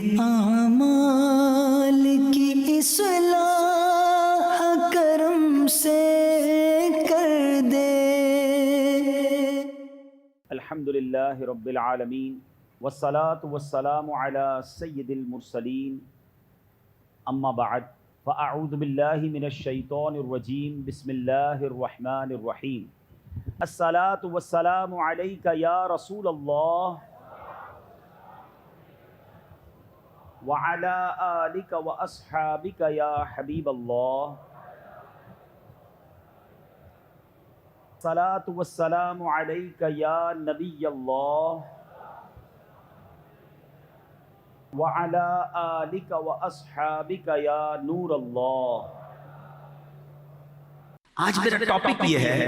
اعمال کی اصلاح کرم سے کر دے۔ الحمدللہ رب العالمین والصلاة والسلام علی سید المرسلین، اما بعد فاعوذ باللہ من الشیطان الرجیم، بسم اللہ الرحمن الرحیم۔ الصلاة والسلام علیک یا رسول اللہ وعلی آلک واصحابک یا حبیب اللہ۔ الصلاة والسلام علیک یا نبی اللہ وعلی آلک واصحابک یا نور اللہ۔ آج میرا ٹاپک یہ ہے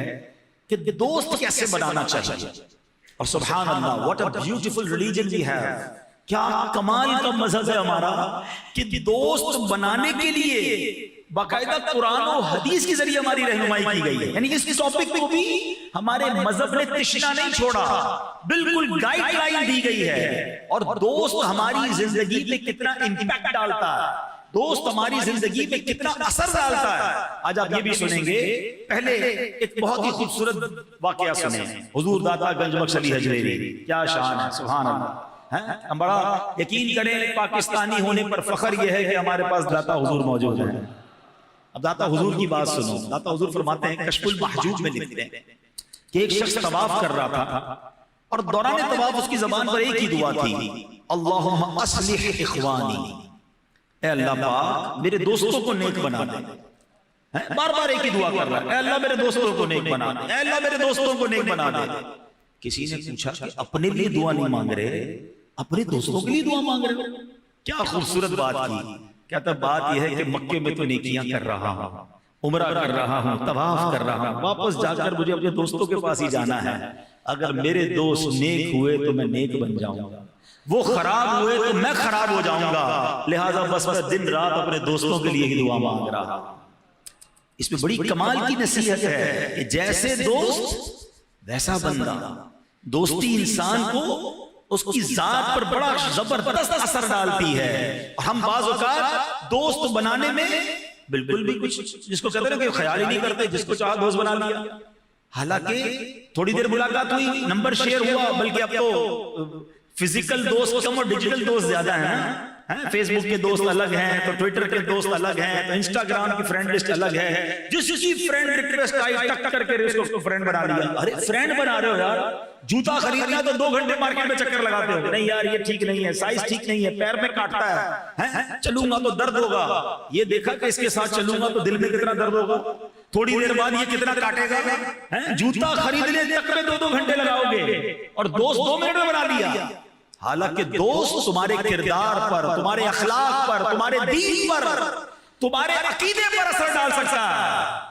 کہ دوست کیسے بنانا چاہیے، اور سبحان اللہ what a beautiful religion we have، کیا کمال کا مذہب ہے ہمارا کہ دوست بنانے کے لیے باقاعدہ قرآن و حدیث کے ذریعے ہماری رہنمائی کی گئی ہے۔ یعنی اس ٹاپک کو بھی ہمارے مذہب نے تشنا نہیں چھوڑا، بالکل گائیڈ لائن دی گئی ہے۔ اور دوست ہماری زندگی میں کتنا امپیکٹ ڈالتا ہے، دوست ہماری زندگی میں کتنا اثر ڈالتا ہے، آج آپ یہ بھی سنیں گے۔ پہلے ایک بہت ہی خوبصورت واقعہ سنیں، حضور داتا گنج بخش علی حجویری، کیا شان ہے، سبحان اللہ۔ ہم بڑا یقین کریں پاکستانی ہونے پر فخر یہ ہے کہ ہمارے پاس داتا حضور موجود ہیں۔ اب داتا حضور کی بات سنو، داتا حضور فرماتے ہیں، کشف المحجوب میں لکھتے ہیں کہ ایک شخص طواف کر رہا تھا اور دوران طواف اس کی زبان پر ایک ہی دعا تھی، اللہم اصلح اخوانی، اے اللہ پاک میرے دوستوں کو نیک بنا دے۔ بار بار ایک ہی دعا کر رہا ہے، اے اللہ میرے دوستوں کو نیک بنا دے، اے اللہ میرے دوستوں کو نیک بنا دے۔ کسی نے پوچھا کہ اپنے لیے دعا نہیں مانگ رہے، اپنے دوستوں کے لیے دعا مانگ رہے؟ کیا خوبصورت بات کی۔ کہتا بات یہ ہے کہ مکے میں تو نیکیاں کر رہا ہوں، عمرہ کر رہا ہوں، طواف کر رہا ہوں، واپس جا کر مجھے اپنے دوستوں کے پاس ہی جانا ہے۔ اگر میرے دوست نیک ہوئے تو میں نیک بن جاؤں گا، وہ خراب ہوئے تو میں خراب ہو جاؤں گا، لہٰذا بس میں دن رات اپنے دوستوں کے لیے ہی دعا مانگ رہا ہوں۔ اس میں بڑی کمال کی نصیحت ہے کہ جیسے دوست ویسا بندہ۔ دوستی انسان کو اس کی ذات پر بڑا زبردست اثر ڈالتی ہے۔ ہم بعض اوقات دوست بنانے میں بالکل بھی کچھ جس کو کہتے ہیں کہ خیال ہی نہیں کرتے، جس کو چاہا دوست بنا لیا۔ حالانکہ تھوڑی دیر ملاقات ہوئی، نمبر شیئر ہوا، بلکہ اب تو فزیکل دوست کم اور ڈیجیٹل دوست زیادہ ہیں۔ فیس بک کے دوست الگ ہیں، تو ٹویٹر کے دوست الگ ہیں، تو انسٹاگرام کی فرینڈ لسٹ الگ ہے۔ جس کی فرینڈ ریکویسٹ آئی ٹک کر کے اس کو فرینڈ بنا لیا۔ ارے فرینڈ بنا رہے ہو یار، جوتا خریدنا تو 2 گھنٹے مارکیٹ میں چکر لگاتے ہو، نہیں یار یہ ٹھیک نہیں ہے، سائز ٹھیک نہیں ہے، پیر میں کاٹتا ہے، چلوں گا تو درد ہوگا، یہ دیکھا کہ اس کے ساتھ چلوں گا تو دل میں کتنا درد ہوگا، تھوڑی دیر بعد یہ کتنا کاٹے گا۔ جوتا خریدنے تک میں 2 گھنٹے لگاؤ گے اور دوست 2 منٹ میں بنا لیا۔ حالانکہ دوست تمہارے کردار پر، تمہارے اخلاق پر، تمہارے دین پر، تمہارے عقیدے پر اثر ڈال سکتا ہے،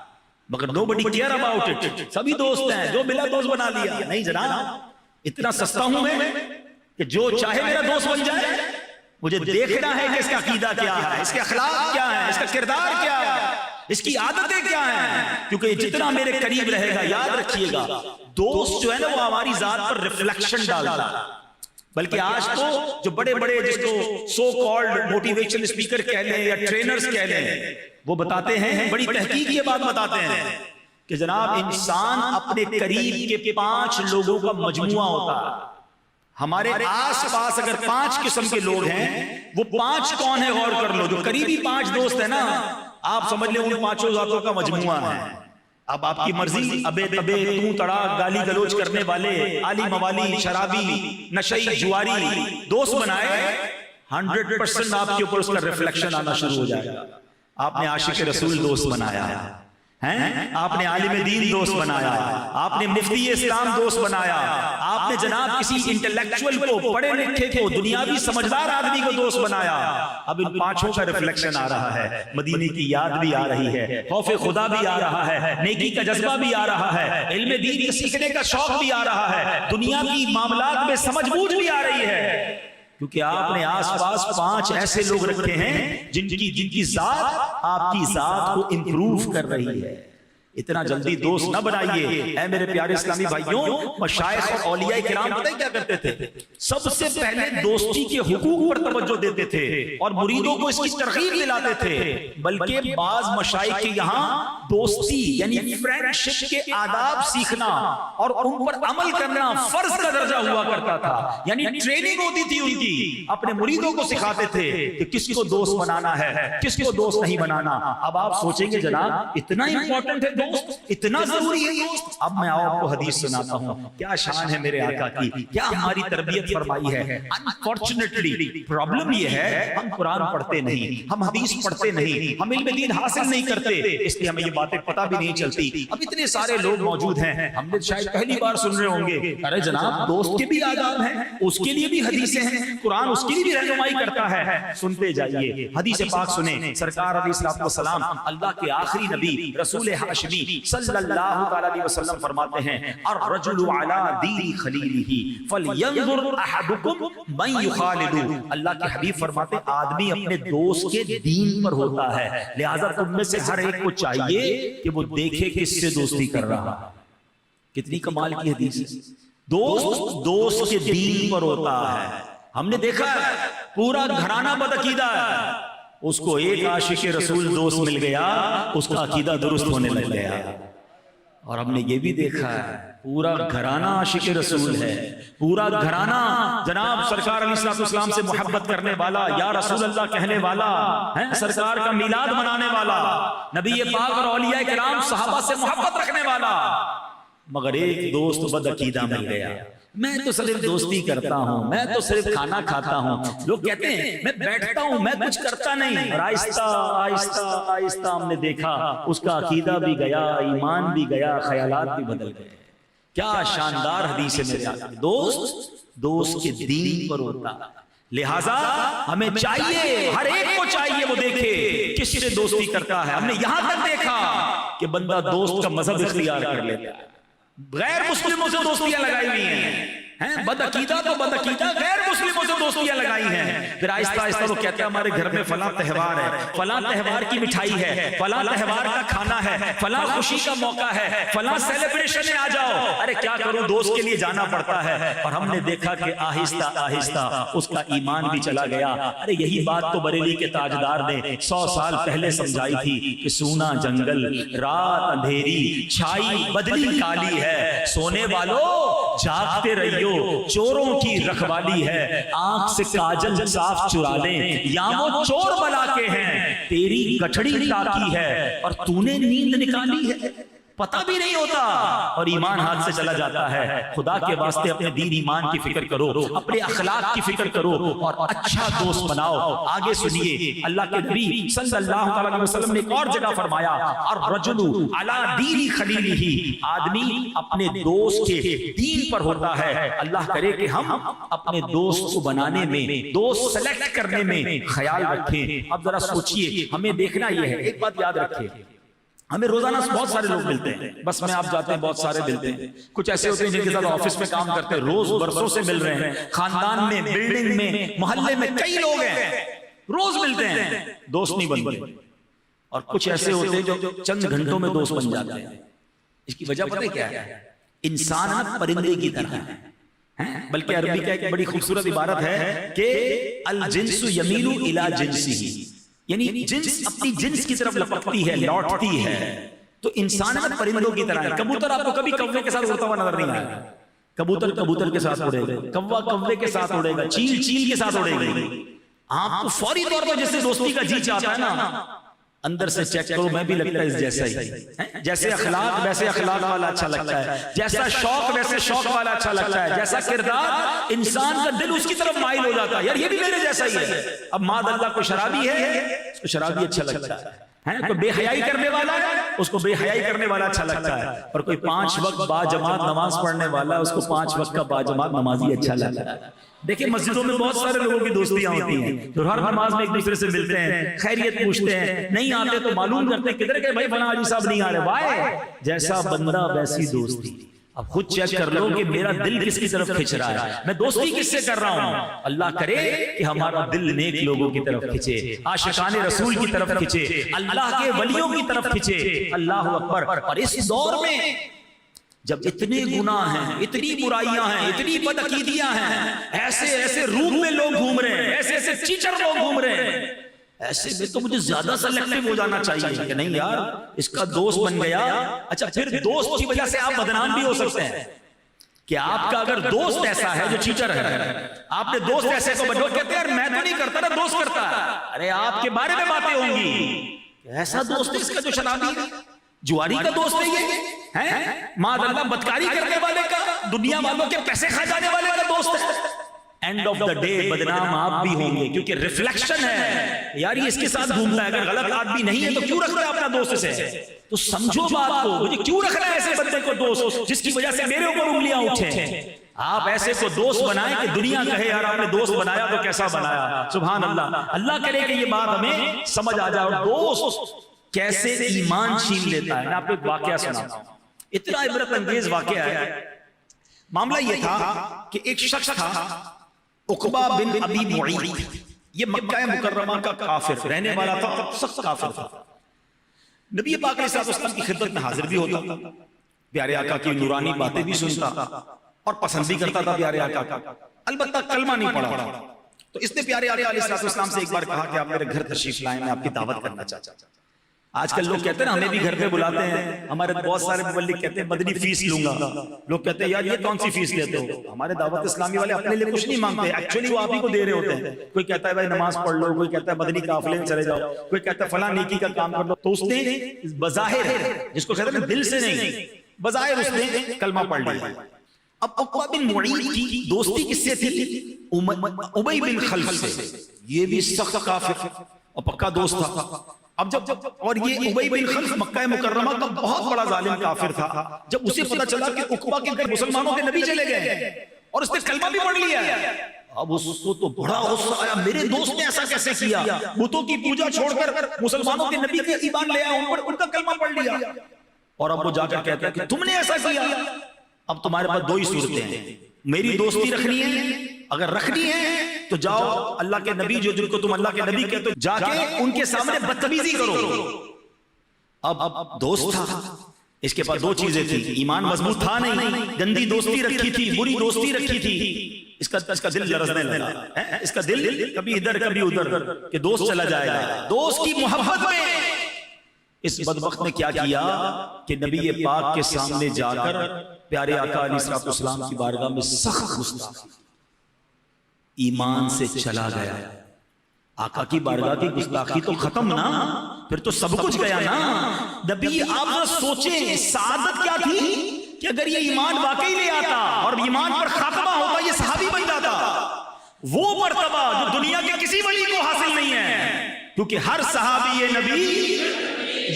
مگر nobody care about it۔ سبھی دوست ہیں، جو ملا دوست بنا لیا۔ نہیں جناب، اتنا سستا ہوں میں کہ جو چاہے میرا دوست بن جائے، مجھے دیکھنا ہے کہ اس کا عقیدہ کیا ہے، اس کے اخلاق کیا ہے، اس کا کردار کیا ہے، اس کی عادتیں کیا ہیں، کیونکہ جتنا میرے قریب رہے گا، یاد رکھیے گا دوست جو ہے نا وہ ہماری ذات پر ریفلیکشن ڈالتا ہے۔ بلکہ آج تو جو بڑے بڑے جس کو سو کالڈ موٹیویشن اسپیکر کہہ لیں یا ٹرینرز کہہ لیں، وہ بتاتے ہیں، بڑی تحقیق یہ بات بتاتے ہیں کہ جناب انسان اپنے قریب کے 5 لوگوں کا مجموعہ ہوتا ہے۔ ہمارے آس پاس اگر 5 قسم کے لوگ ہیں، وہ 5 کون ہیں غور کر لو۔ جو قریبی 5 دوست ہیں نا، آپ سمجھ لیں ان 5 ذاتوں کا مجموعہ ہے۔ اب آپ کی مرضی، ابے تبے تو تڑا گالی گلوچ کرنے والے، عالی موالی، شرابی، نشئی، جواری دوست بنائے، 100% آپ کے اوپر اس کا ریفلیکشن آنا شروع ہو جائے گا۔ آپ نے عاشق رسول دوست بنایا، آپ نے عالم دین دوست بنایا، آپ نے مفتی اسلام دوست بنایا، آپ نے جناب کسی انٹلیکچوئل کو، پڑھے لکھے کو، دنیاوی سمجھدار آدمی کو دوست بنایا۔ اب ان 5 کا ریفلیکشن آ رہا ہے، مدینے کی یاد بھی آ رہی ہے، خوف خدا بھی آ رہا ہے، نیکی کا جذبہ بھی آ رہا ہے، علم دین کے سیکھنے کا شوق بھی آ رہا ہے، دنیا کی معاملات میں سمجھ بوجھ بھی آ رہی ہے، کیونکہ آپ نے آس پاس 5 ایسے لوگ رکھے ہیں جن کی ذات آپ کی ذات کو امپروو کر رہی ہے۔ اتنا جلدی دوست نہ بنائیے اے میرے پیارے اسلامی بھائیوں. مشائخ اور اولیاء کرام پتہ ہے کیا کرتے تھے؟ سب سے پہلے دوستی کے حقوق پر توجہ دیتے تھے اور مریدوں کو اس کی ترغیب دلاتے تھے. بلکہ بعض مشائخ کے یہاں دوستی یعنی فرینڈشپ کے آداب سیکھنا اور ان پر عمل کرنا فرض کا درجہ ہوا کرتا تھا. یعنی ٹریننگ ہوتی تھی ان کی، اپنے مریدوں کو سکھاتے تھے کہ کس کو دوست بنانا ہے، کس کو دوست نہیں بنانا. اب آپ سوچیں گے جناب اتنا امپورٹنٹ ہے دوست، اتنا ضروری ہے دوست. اب میں آپ کو حدیث سناتا ہوں. کیا شان ہے میرے آقا کی، کیا ہماری تربیت فرمائی ہے. انفارچونیٹلی پرابلم یہ ہے ہم قرآن پڑھتے نہیں، ہم حدیث پڑھتے نہیں، ہم علم دین حاصل نہیں کرتے، اس لیے ہمیں یہ باتیں پتہ بھی نہیں چلتی. اب اتنے سارے لوگ موجود ہیں، ہم نے شاید پہلی بار سن رہے ہوں گے ارے جناب دوست کے بھی آداب ہیں، اس کے لیے بھی حدیثیں ہیں، قرآن اس کے لیے بھی رہنمائی کرتا ہے. سنتے جائیے حدیث پاک سنیں. سرکار علیہ السلام اللہ کے آخری نبی رسول ہاشمی صلی اللہ علیہ وسلم فرماتے ہیں الرجل علی دین خلیلہ فلینظر احدکم من یخالد. اللہ کے حبیب فرماتے آدمی اپنے دوست کے دین پر ہوتا ہے، لہذا تم میں سے ہر ایک کو چاہیے کہ وہ دیکھے کس سے دوستی کر رہا. کتنی کمال کی حدیث ہے. دوست کے دین پر ہوتا ہے. ہم نے دیکھا ہے پورا گھرانہ بدعقیدہ ہے، اس کو ایک عاشق رسول دوست مل گیا، اس کا عقیدہ درست ہونے لگ گیا. اور ہم نے یہ بھی دیکھا ہے پورا گھرانہ عاشق رسول ہے، پورا گھرانہ جناب سرکار علیہ السلام سے محبت کرنے والا، یا رسول اللہ کہنے والا، سرکار کا میلاد منانے والا، نبی پاک اور اولیاء کرام صحابہ سے محبت رکھنے والا. مگر ایک دوست بدعقیدہ مل گیا. میں تو صرف دوستی کرتا ہوں، میں تو صرف کھانا کھاتا ہوں. لوگ کہتے ہیں میں بیٹھتا ہوں، میں کچھ کرتا نہیں. اور آہستہ آہستہ آہستہ ہم نے دیکھا اس کا عقیدہ بھی گیا، ایمان بھی گیا، خیالات بھی بدل گئے. کیا شاندار حدیث ہے میرے آقا. دوست کے دین پر ہوتا. لہٰذا ہمیں چاہیے، ہر ایک کو چاہیے وہ دیکھے کس سے دوستی کرتا ہے. ہم نے یہاں تک دیکھا کہ بندہ دوست کا مذہب اختیار کر لیتا ہے، غیر مسلموں سے دوستیاں لگائی ہوئی ہیں. بدعقیدہ تو بدعقیدہ غیر مسلموں سے دوستیاں لگائی ہیں. پھر آہستہ آہستہ وہ کہتا ہے ہمارے گھر میں فلاں تہوار ہے، فلاں تہوار کی مٹھائی ہے، فلاں تہوار کا کھانا ہے، فلاں خوشی کا موقع ہے، فلاں سیلیبریشن ہے، آ جاؤ. ارے کیا کروں دوست کے لیے جانا پڑتا ہے. اور ہم نے دیکھا کہ آہستہ آہستہ اس کا ایمان بھی چلا گیا. ارے یہی بات تو بریلی کے تاجدار نے 100 سال پہلے سمجھائی تھی کہ سونا جنگل، رات اندھیری، چھائی بدلی کالی ہے، سونے والوں جاگتے رہیو، چوروں کی رکھوالی ہے. آنکھ سے کاجل صاف چرا لیں یا وہ چور بلا کے ہیں، تیری گٹھڑی ٹاکی ہے اور تو نے نیند نکالی ہے. پتہ بھی نہیں ہوتا اور ایمان ہاتھ سے چلا جاتا ہے. خدا کے واسطے اپنے دین ایمان کی فکر کرو، اپنے اخلاق کی فکر کرو اور اچھا دوست بناؤ. آگے سنیے اللہ کے نبی صلی اللہ علیہ وسلم نے ایک اور جگہ فرمایا الرجل علی دین خلیلہ. آدمی اپنے دوست کے دین پر ہوتا ہے. اللہ کرے کہ ہم اپنے دوست کو بنانے میں، دوست سلیکٹ کرنے میں خیال رکھیں. اب ذرا سوچئے، ہمیں دیکھنا یہ ہے، ایک بات یاد رکھیں، ہمیں روزانہ بہت سارے لوگ ملتے ہیں، بس میں آپ جاتے ہیں بہت سارے ملتے ہیں. کچھ ایسے ہوتے ہیں جن کے ساتھ آفس میں کام کرتے ہیں، روز برسوں سے مل رہے ہیں، خاندان میں، بلڈنگ میں، محلے میں کئی لوگ ہیں، روز ملتے ہیں، دوست نہیں بنتے. اور کچھ ایسے ہوتے ہیں جو چند گھنٹوں میں دوست بن جاتے ہیں. اس کی وجہ پتہ کیا ہے؟ انسان پرندے کی طرح ہے. بلکہ عربی کا ایک بڑی خوبصورت عبارت ہے کہ الجنس یمیل الی جنسہ، یعنی جنس اپنی جنس کی طرف لپکتی ہے، لوٹتی ہے. تو انسان پرندوں کی طرح ہے. کبوتر آپ کو کبھی کوے کے ساتھ اڑتا ہوا نظر نہیں آئے گا. کبوتر کبوتر کے ساتھ اڑے گا، کوا کوے کے ساتھ اڑے گا، چیل چیل کے ساتھ اڑے گی. آپ کو فوری طور پر جس سے دوستی کا جی چاہتا ہے نا، اندر سے چیک کرو میں بھی لگتا ہے اس جیسا ہی. جیسے اخلاق ویسے اخلاق والا اچھا لگتا ہے، جیسا شوق ویسے شوق والا اچھا لگتا ہے، جیسا کردار انسان کا دل اس کی طرف مائل ہو جاتا ہے، یار یہ بھی میرے جیسا ہی ہے. اب ماد اللہ کو شرابی ہے، اس کو شرابی اچھا لگتا ہے. کوئی بے حیائی کرنے والا ہے، اس کو بے حیائی کرنے والا اچھا لگتا ہے. اور کوئی 5 وقت با جماعت نماز پڑھنے والا، اس کو 5 وقت کا با جماعت نمازی اچھا لگتا ہے. دیکھیں مسجدوں میں بہت سارے لوگوں کی دوستیاں ہوتی ہیں جو ہر نماز میں ایک دوسرے سے ملتے ہیں، خیریت پوچھتے ہیں، نہیں آتے تو معلوم کرتے ہیں کدھر گئے بھائی فلاں حاجی صاحب نہیں آ رہے. وائے جیسا بندہ ویسی دوستی. اب خود چیک کر لو کہ میرا دل کس کی طرف کھنچ رہا ہے، میں دوستی کس سے کر رہا ہوں. اللہ کرے کہ ہمارا دل نیک لوگوں کی طرف کھنچے، عاشقان رسول کی طرف کھنچے، اللہ کے ولیوں کی طرف کھنچے. اللہ اکبر. اور اس دور میں جب اتنے گناہ ہیں، اتنی برائیاں ہیں، اتنی بدعقیدیاں ہیں، ایسے ایسے روپ میں لوگ گھوم رہے ہیں، ایسے ایسے چیچر لوگ گھوم رہے ہیں، ایسے میں تو مجھے زیادہ سلیکٹیو ہو جانا چاہیے کہ نہیں یار اس کا دوست بن گیا. اچھا پھر دوست کی وجہ سے آپ بدنام بھی ہو سکتے ہیں کہ آپ کا اگر دوست ایسا ہے جو چیٹر ہے، آپ نے دوست ایسے کو بنو کہتے ہیں میں تو نہیں کرتا نا دوست کرتا ہے، ارے آپ کے بارے میں باتیں ہوں گی. ایسا دوست ہے اس کا جو شرابی ہے، جواری کا دوست ہے یہ ماذ اللہ بدکاری کرنے والے کا، دنیا والوں کے پیسے کھا جانے والے کا دوست ہے. اینڈ آف دا ڈے بدنام آپ بھی ہوں گے کیونکہ ریفلیکشن ہے یار یہ اس کے ساتھ گھومتا ہے. اگر غلط آدمی نہیں ہے تو کیوں رکھتا ہے اپنا دوست سے؟ تو سمجھو بات کو، مجھے کیوں رکھنا ہے ایسے بندے کو دوست جس کی وجہ سے میرے اوپر انگلیاں اٹھیں. آپ ایسے کو دوست بنائیں کہ دنیا کہے یار آپ نے دوست بنایا تو کیسا بنایا. سبحان اللہ. اللہ کرے کہ یہ بات ہمیں سمجھ آ جائے. اور دوست کیسے ایمان چھین لیتا ہے. میں آپ کو ایک واقعہ سناتا ہوں، اتنا عبرت انگیز واقعہ ہے. معاملہ یہ تھا کہ ایک شخص تھا عقبہ بن ابی معیط، یہ مکہ مکرمہ کا کافر رہنے والا تھا، سخت کافر تھا. نبی پاک علیہ السلام کی خدمت میں حاضر بھی ہوتا تھا، پیارے آقا کی نورانی باتیں بھی سنتا اور پسند بھی کرتا تھا پیارے آقا کا. البتہ کلمہ نہیں پڑھا. تو اس نے پیارے آقا علیہ السلام سے ایک بار کہا کہ آپ میرے گھر تشریف لائیں، میں آپ کی دعوت کرنا چاہتا ہوں. آج کل لوگ کہتے ہیں نا ہمیں بھی گھر پہ بلاتے ہیں، ہمارے بہت سارے مبلغ کہتے ہیں مدنی فیس لوں گا. لوگ کہتے ہیں یار یہ کون سی فیس لیتے ہو؟ ہمارے دعوت اسلامی والے اپنے لیے کچھ نہیں مانگتے، ایکچولی وہ آپ ہی کو دے رہے ہوتے ہیں. کوئی کہتا ہے بھائی نماز پڑھ لو، کوئی کہتا ہے مدنی قافلے میں چلے جاؤ، کوئی کہتا ہے فلاں نیکی کا کام کر لو. تو اس نے بظاہر، جس کو کہتے ہیں دل سے نہیں، بظاہر اس نے کلمہ پڑھ لیا. اب عقبہ بن معیط کی دوستی کس سے تھی؟ ابی بن خلف سے. یہ بھی سخت کافر اور پکا دوست تھا. اب جب اور یہ ابی بن خلف مکہ مکرمہ کا بہت بڑا ظالم کافر تھا. جب اسے پتا چلا کہ عقبہ کے گھر مسلمانوں کے نبی چلے گئے اور اس نے کلمہ بھی پڑھ لیا، اب اس کو تو بڑا غصہ آیا، میرے دوست نے ایسا کیسے کیا؟ بتوں کی پوجا چھوڑ کر مسلمانوں کے نبی کے ایمان لے آیا، ان کا کلمہ پڑھ لیا. اور اب وہ جا کر کہتا ہے کہ تم نے ایسا کیا. اب تمہارے پاس دو ہی صورتیں ہیں، میری دوستی رکھنی ہے، اگر رکھنی ہے تو جاؤ اللہ کے نبی جو جن کو تم اللہ کے نبی کہتے ہو جا کے ان کے سامنے بدتمیزی کرو. اب دوست تھا، اس کے پاس دو چیزیں تھی، ایمان مضبوط تھا نہیں، گندی دوستی رکھی تھی، بری دوستی رکھی تھی. اس کا دل لرزنے لگا، اس کا دل کبھی ادھر کبھی ادھر کہ دوست چلا جائے گا. دوست کی محبت میں اس بدبخت نے کیا کیا کہ نبی پاک کے سامنے جا کر پیارے آقا علیہ السلام کی بارگاہ میں سخت گستاخی، ایمان سے چلا گیا. آقا کی بارگاہ کی گستاخی تو ختم نا، پھر تو سب کچھ گیا نا. نبی آپ سوچیں سعادت کیا تھی کہ اگر یہ ایمان واقعی لے آتا اور ایمان پر خاتمہ ہوتا، یہ صحابی بن جاتا. وہ مرتبہ جو دنیا کے کسی ولی کو حاصل نہیں ہے، کیونکہ ہر صحابی یہ نبی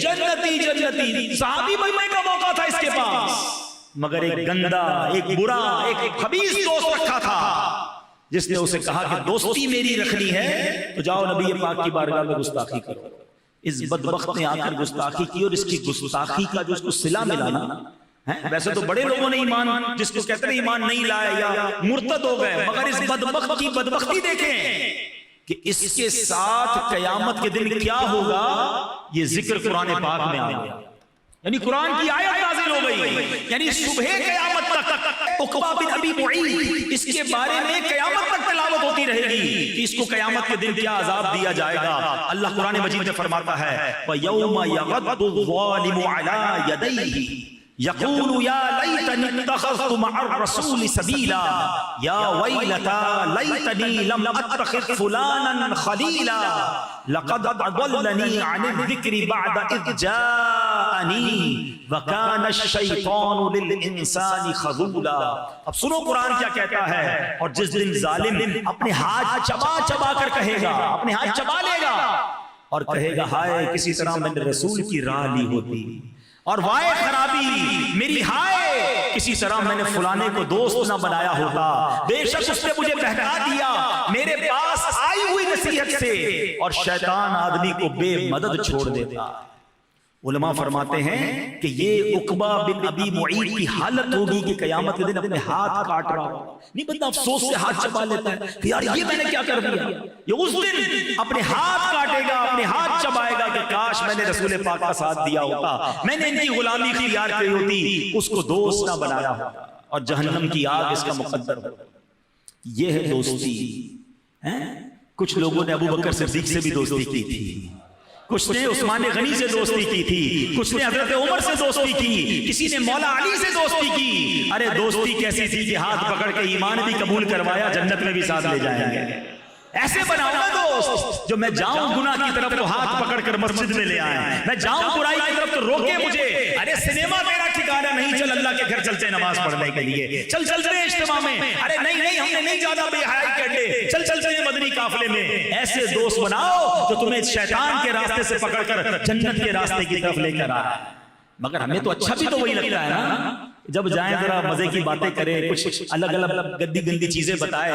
جنتی جنتی صحابی بننے کا موقع تھا اس کے پاس، مگر ایک گندا، ایک برا، ایک خبیث دوست رکھا تھا جس نے اسے کہا کہ دوستی میری رکھنی ہے تو جاؤ نبی پاک کی بارگاہ میں گستاخی کرو. اس بدبخت نے آ کر گستاخی کی اور اس کی گستاخی کا جو اس کو صلہ ملا نا، ویسے تو بڑے لوگوں نے ایمان، جس کو کہتے ہیں ایمان نہیں لائے یا مرتد ہو گئے، مگر اس بدبخت کی بدبختی دیکھیں کہ اس کے ساتھ قیامت کے دن کیا ہوگا. یہ ذکر قرآن پاک میں آ گیا، یعنی قرآن کی آیت نازل ہو گئی، یعنی صبح قیامت تک عقبہ بن ابی معیط اس کے بارے میں قیامت تک تلاوت ہوتی رہے گی کہ اس کو قیامت کے دن کیا عذاب دیا جائے گا. اللہ قرآن مجید میں فرماتا ہے وَيَوْمَ يَغَضُّ الظَّالِمُ عَلَى يَدَيْهِ يقول يا ليتني اتخذت مع الرسول سبيلا يا ويلتى ليتني لم اتخذ فلانا خليلا لقد اضلني عن الذكر بعد اذ جاءني وكان الشيطان للانسان خذولا. اب سنو قرآن کیا کہتا ہے. اور جس دن ظالم اپنے ہاتھ چبا چبا کر کہے گا، اپنے ہاتھ چبا لے گا اور کہے گا ہائے کسی طرح میں نے رسول کی راہ لی ہوتی، اور وائے خرابی میری ہائے کسی طرح میں نے فلانے کو دوست نہ بنایا ہوتا، بے شک اس نے مجھے بہکا دیا میرے پاس آئی ہوئی نصیحت سے. اور شیطان آدمی کو بے مدد چھوڑ دیتا. علماء فرماتے ہیں کہ یہ عقبہ بن ابی معیط کی حالت ہوگی کہ قیامت کے دن اپنے ہاتھ کاٹ رہا ہوگا. نہیں بندہ افسوس سے ہاتھ چبا لیتا ہے کہ یار یہ میں نے کیا کر دیا. یہ اس دن اپنے ہاتھ کاٹے گا, اپنے ہاتھ چبائے گا کہ کاش میں نے رسول پاک کا ساتھ دیا ہوتا, میں نے ان کی غلامی اختیار کی ہوتی, اس کو دوست نہ بنایا ہوتا, اور جہنم کی آگ اس کا مقدر ہوگا. یہ ہے دوستی. کچھ لوگوں نے ابو بکر صدیق سے بھی دوستی کی تھی, کچھ نے عثمان غنی سے دوستی کی تھی, کچھ نے حضرت عمر سے دوستی کی, کسی نے مولا علی سے دوستی کی. ارے دوستی کیسی تھی کہ ہاتھ پکڑ کے ایمان بھی قبول کروایا, جنت میں بھی ساتھ لے جائیں گے. ایسے بناؤ نا دوست جو میں جاؤں گناہ کی طرف تو ہاتھ پکڑ کر مسجد میں لے آئے, میں جاؤں برائی کی طرف تو روکے مجھے. ارے سنیما میرا ٹھکانہ نہیں, چل اللہ کے گھر چلتے نماز پڑھنے کے لیے, چل چلتے ہیں اجتماع میں. ارے نہیں ہم نے نہیں جانا بے حیائی کے اڈے, چل چلتے ہیں مدنی قافلے میں. ایسے دوست بناؤ جو تمہیں شیطان کے راستے سے پکڑ کر جنت کے راستے کی طرف لے کر آئے. مگر ہمیں تو اچھا بھی تو وہی لگتا ہے نا, جب جائیں ذرا مزے کی باتیں کریں, کچھ الگ الگ گندی چیزیں بتائے,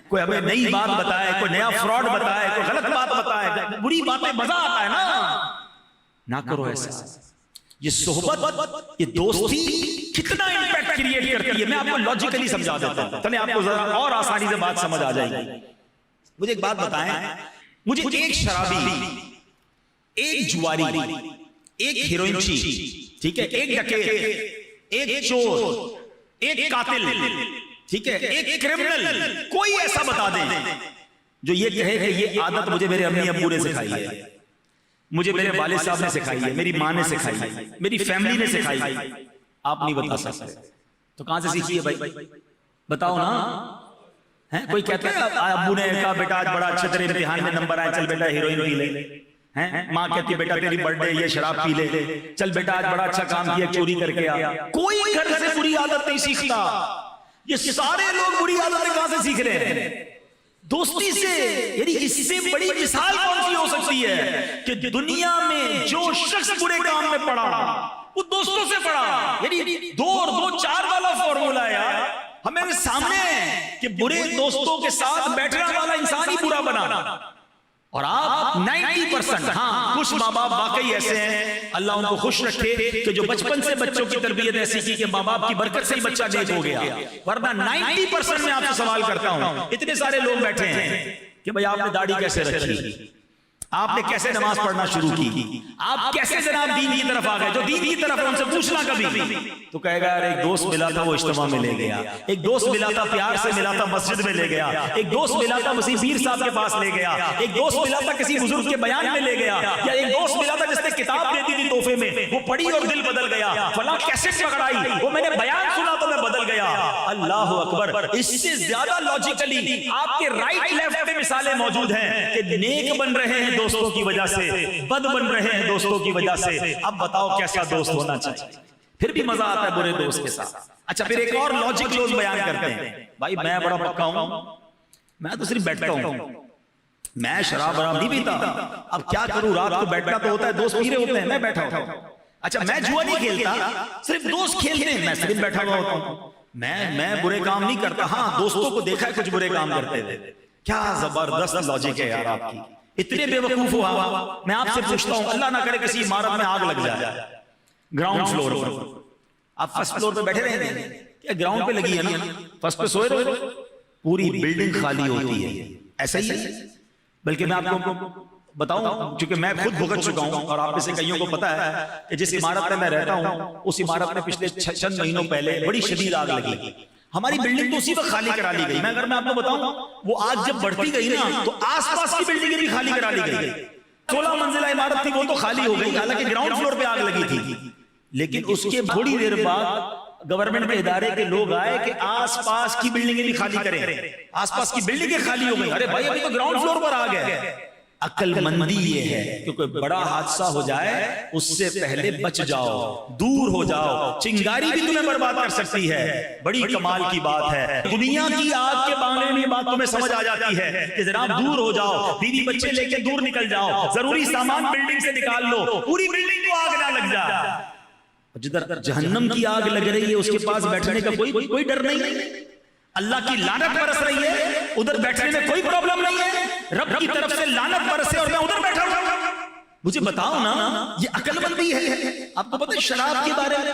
کوئی ہمیں نئی بات بتائے, کوئی نیا فراڈ بتائے, کوئی غلط بات بتائے, بری باتیں, مزہ آتا ہے نا. نہ کرو ایسا. یہ صحبت, یہ دوستی کتنا امپیکٹ کریٹ کرتی ہے, میں آپ کو لاجیکلی سمجھا دیتا ہوں تاکہ آپ کو ذرا اور آسانی سے بات سمجھ آ جائے گی. مجھے ایک بات بتائیں, مجھے ایک شرابی, ایک جواری, ایک ہیروئنچی, ٹھیک ہے, ایک ڈکیت, ایک چور, ایک قاتل, ٹھیک ہے, ایک کرمنل, کوئی ایسا بتا دیں جو یہ کہے کہ یہ عادت مجھے میرے امی ابو نے سکھائی ہے, مجھے میرے والد صاحب نے سکھائی ہے, میری ماں نے سکھائی ہے, میری فیملی نے سکھائی ہے. آپ نہیں بتا سکتے تو کہاں سے سیکھی ہے بھائی, بتاؤ نا. کوئی کہتا ہے ابو نے کہا بیٹا آج بڑا اچھا تیرے امتحان میں نمبر آئے, چل بیٹا ہیروئن پی لے. ماں کہتی بیٹا تیری برتھ ڈے یہ شراب پی لے, چل بیٹا آج بڑا اچھا کام کیا, چوری کر کے آ. کوئی گھر سے بری عادت نہیں سیکھتا. یہ سارے لوگ بری عادتیں کہاں سے سیکھ رہے ہیں؟ دوستی سے. یعنی اس سے بڑی مثال کون سی ہو سکتی ہے کہ دنیا میں جو شخص برے کام میں پڑا وہ دوستوں سے پڑا. یعنی 2 اور 2 4 والا فارمولا ہے ہمارے سامنے کہ برے دوستوں کے ساتھ بیٹھنے والا انسان ہی برا بنا. اور آپ 90%, ہاں کچھ ماں باپ واقعی ایسے ہیں, اللہ ان کو خوش رکھے کہ جو بچپن سے بچوں کی تربیت ایسی کی کہ ماں باپ کی برکت سے ہی بچہ نیک ہو گیا. ورنہ 90% میں آپ سے سوال کرتا ہوں, اتنے سارے لوگ بیٹھے ہیں کہ بھئی آپ نے داڑھی کیسے رکھی, آپ نے کیسے نماز پڑھنا شروع کی, آپ کیسے جناب دین کی طرف آ گئے. جو دین کی طرف ہے ان سے پوچھنا کبھی تو کہے گا یار ایک دوست ملا تھا وہ اجتماع میں لے گیا, ایک دوست ملا تھا پیار سے ملا تھا مسجد میں لے گیا, ایک دوست ملا تھا مسیح پیر صاحب کے پاس لے گیا, ایک دوست ملا تھا کسی بزرگ کے بیان میں لے گیا, یا ایک دوست ملا تھا جس نے کتاب دے دی تھی تحفے میں, وہ پڑھی اور دل بدل گیا, فلاں کیسٹ پکڑائی, وہ میں نے بیان سنا تو میں بدل گیا. اللہ اکبر. اس سے زیادہ لاجیکلی آپ کے رائٹ لیفٹ میں مثالیں موجود ہیں کہ نیک بن رہے ہیں دوستوں کی وجہ سے, بد بن رہے ہیں دوستوں کی وجہ سے. اب بتاؤ کیسا دوست ہونا چاہیے؟ پھر بھی مزہ آتا ہے برے دوست کے ساتھ. اچھا پھر ایک اور لاجک لوگ بیان کرتے ہیں, بھائی میں بڑا پکا ہوں, میں تو صرف بیٹھتا ہوں, میں شراب نہیں پیتا, اب کیا کروں, رات کو بیٹھنا تو ہوتا ہے, دوست پی رہے ہوتے ہیں, میں بیٹھا ہوں. اچھا میں جوا نہیں کھیلتا, صرف دوست کھیلتے ہیں, میں صرف بیٹھا ہوا ہوتا ہوں, میں برے کام نہیں کرتا. ہاں دوستوں کو دیکھا ہے کچھ برے کام کرتے تھے. کیا زبردست لاجک ہے یار آپ کی, اتنے بے وقوف ہوا. میں آپ سے پوچھتا ہوں, اللہ نہ کرے کسی عمارت میں آگ لگ جائے گراؤنڈ فلور پر, آپ فرسٹ فلور پہ بیٹھے رہے ہیں, کیا گراؤنڈ پہ لگی ہے نا, فرسٹ پہ سوئے رہے, پوری بلڈنگ خالی ہوتی ہے. ایسا ہی ہے. بلکہ میں آپ کو بتاؤں, چونکہ میں خود بھگت چکا ہوں اور آپ میں سے کئیوں کو پتا ہے کہ جس عمارت میں رہتا ہوں اس عمارت میں پچھلے چند مہینوں پہلے بڑی شدید آگ لگی. ہماری بلڈنگ تو اسی وقت خالی کرا لی گئی. میں اگر میں آپ کو بتاؤں, وہ آگ جب بڑھتی گئی نا تو آس پاس کی بلڈنگیں بھی خالی کرا لی گئی. 16 منزلہ عمارت تھی وہ تو خالی ہو گئی, حالانکہ گراؤنڈ فلور پہ آگ لگی تھی. لیکن اس کے تھوڑی دیر بعد گورنمنٹ کے ادارے کے لوگ آئے کہ آس پاس کی بلڈنگیں بھی خالی کریں. آس پاس کی بلڈنگیں خالی ہو گئی. ارے بھائی ابھی تو گراؤنڈ فلور پر آ گئے. عقل مندی یہ ہے کہ کوئی بڑا حادثہ ہو جائے اس سے پہلے بچ جاؤ, دور ہو جاؤ. چنگاری بھی تمہیں برباد کر سکتی ہے. بڑی کمال کی بات ہے. دنیا کی آگ کے معاملے میں یہ بات تمہیں سمجھ آ جاتی ہے کہ جناب دور ہو جاؤ, بیوی بچے لے کے دور نکل جاؤ, ضروری سامان بلڈنگ سے نکال لو, پوری بلڈنگ کو آگ نہ لگ جائے. جدھر جہنم کی آگ لگ رہی ہے اس کے پاس بیٹھنے کا کوئی ڈر نہیں. اللہ کی لعنت برس رہی ہے, ادھر بیٹھنے میں کوئی پرابلم نہیں ہے. رب کی طرف سے لعنت برسے اور میں ادھر بیٹھا ہوں, مجھے بتاؤ نا یہ عقل مندی ہے؟ آپ کو پتہ ہے شراب کے بارے میں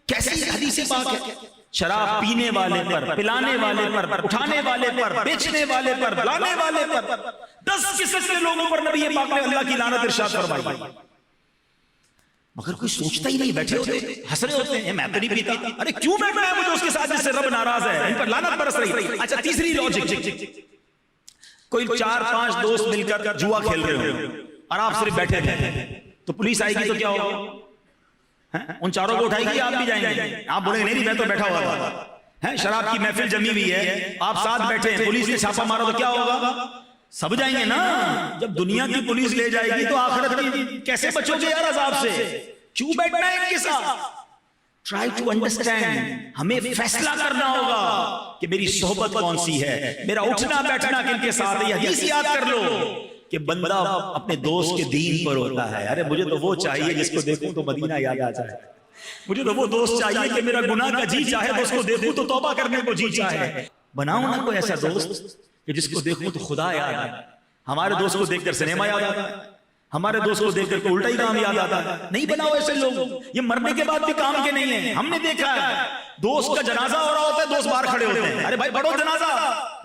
کیسی حدیث پاک ہے؟ شراب پینے والے پر، پلانے والے پر، اٹھانے والے پر، بیچنے والے پر، لانے والے پر 10 قسم کے لوگوں پر نبی پاک نے اللہ کی لعنت ارشاد فرمائی. مگر کوئی سوچتا ہی نہیں، بیٹھے ہوتے ہنس رہے ہوتے ہیں، میں تو نہیں پیتا. ارے کیوں بیٹھنا ہے مجھے اس کے ساتھ جس سے رب ناراض ہے، ان پر لعنت برس رہی. اچھا تیسری لاجک، کوئی 4-5 دوست مل کر جوا کھیل رہے ہو اور آپ صرف بیٹھے ہیں، تو پولیس آئے گی تو کیا ہوگا؟ ان چاروں کو اٹھائے گی، آپ بھی جائیں گے؟ آپ بولیں گے نہیں میں تو بیٹھا ہوا تھا. شراب کی محفل جمی ہوئی ہے، آپ ساتھ بیٹھے ہیں، پولیس نے چھاپا مارا تو کیا ہوگا؟ سب جائیں گے نا. جب دنیا کی پولیس لے جائے گی تو آخرت کی کیسے بچو گے یار عذاب سے؟ کیوں بیٹھنا ہے ان کے ساتھ؟ Try to understand. ہمیں فیصلہ کرنا ہوگا کہ میری صحبت کون سی ہے، میرا اٹھنا بیٹھنا کن کے ساتھ ہے. یہ حدیث یاد کر لو کہ بندہ اپنے دوست کے دین پر ہوتا ہے. ارے مجھے تو وہ چاہیے جس کو دیکھوں تو مدینہ یاد آ جائے. مجھے تو وہ دوست چاہیے کہ میرا گناہ کا جی چاہے تو اس کو دیکھوں تو توبہ کرنے کو جی چاہے. بناؤ نا کوئی ایسا دوست کہ جس کو دیکھوں تو خدا یاد آئے. ہمارے دوست کو دیکھ کر سنیما یاد آتا ہے، ہمارے دوست کو دیکھ کر کوئی الٹا ہی کام یاد آتا ہے. نہیں بناؤ ایسے لوگ، یہ مرنے کے بعد بھی کام کے نہیں ہیں. ہم نے دیکھا ہے دوست کا جنازہ ہو رہا ہوتا ہے، دوست باہر کھڑے ہوتے ہیں، ارے بھائی پڑھو جنازہ.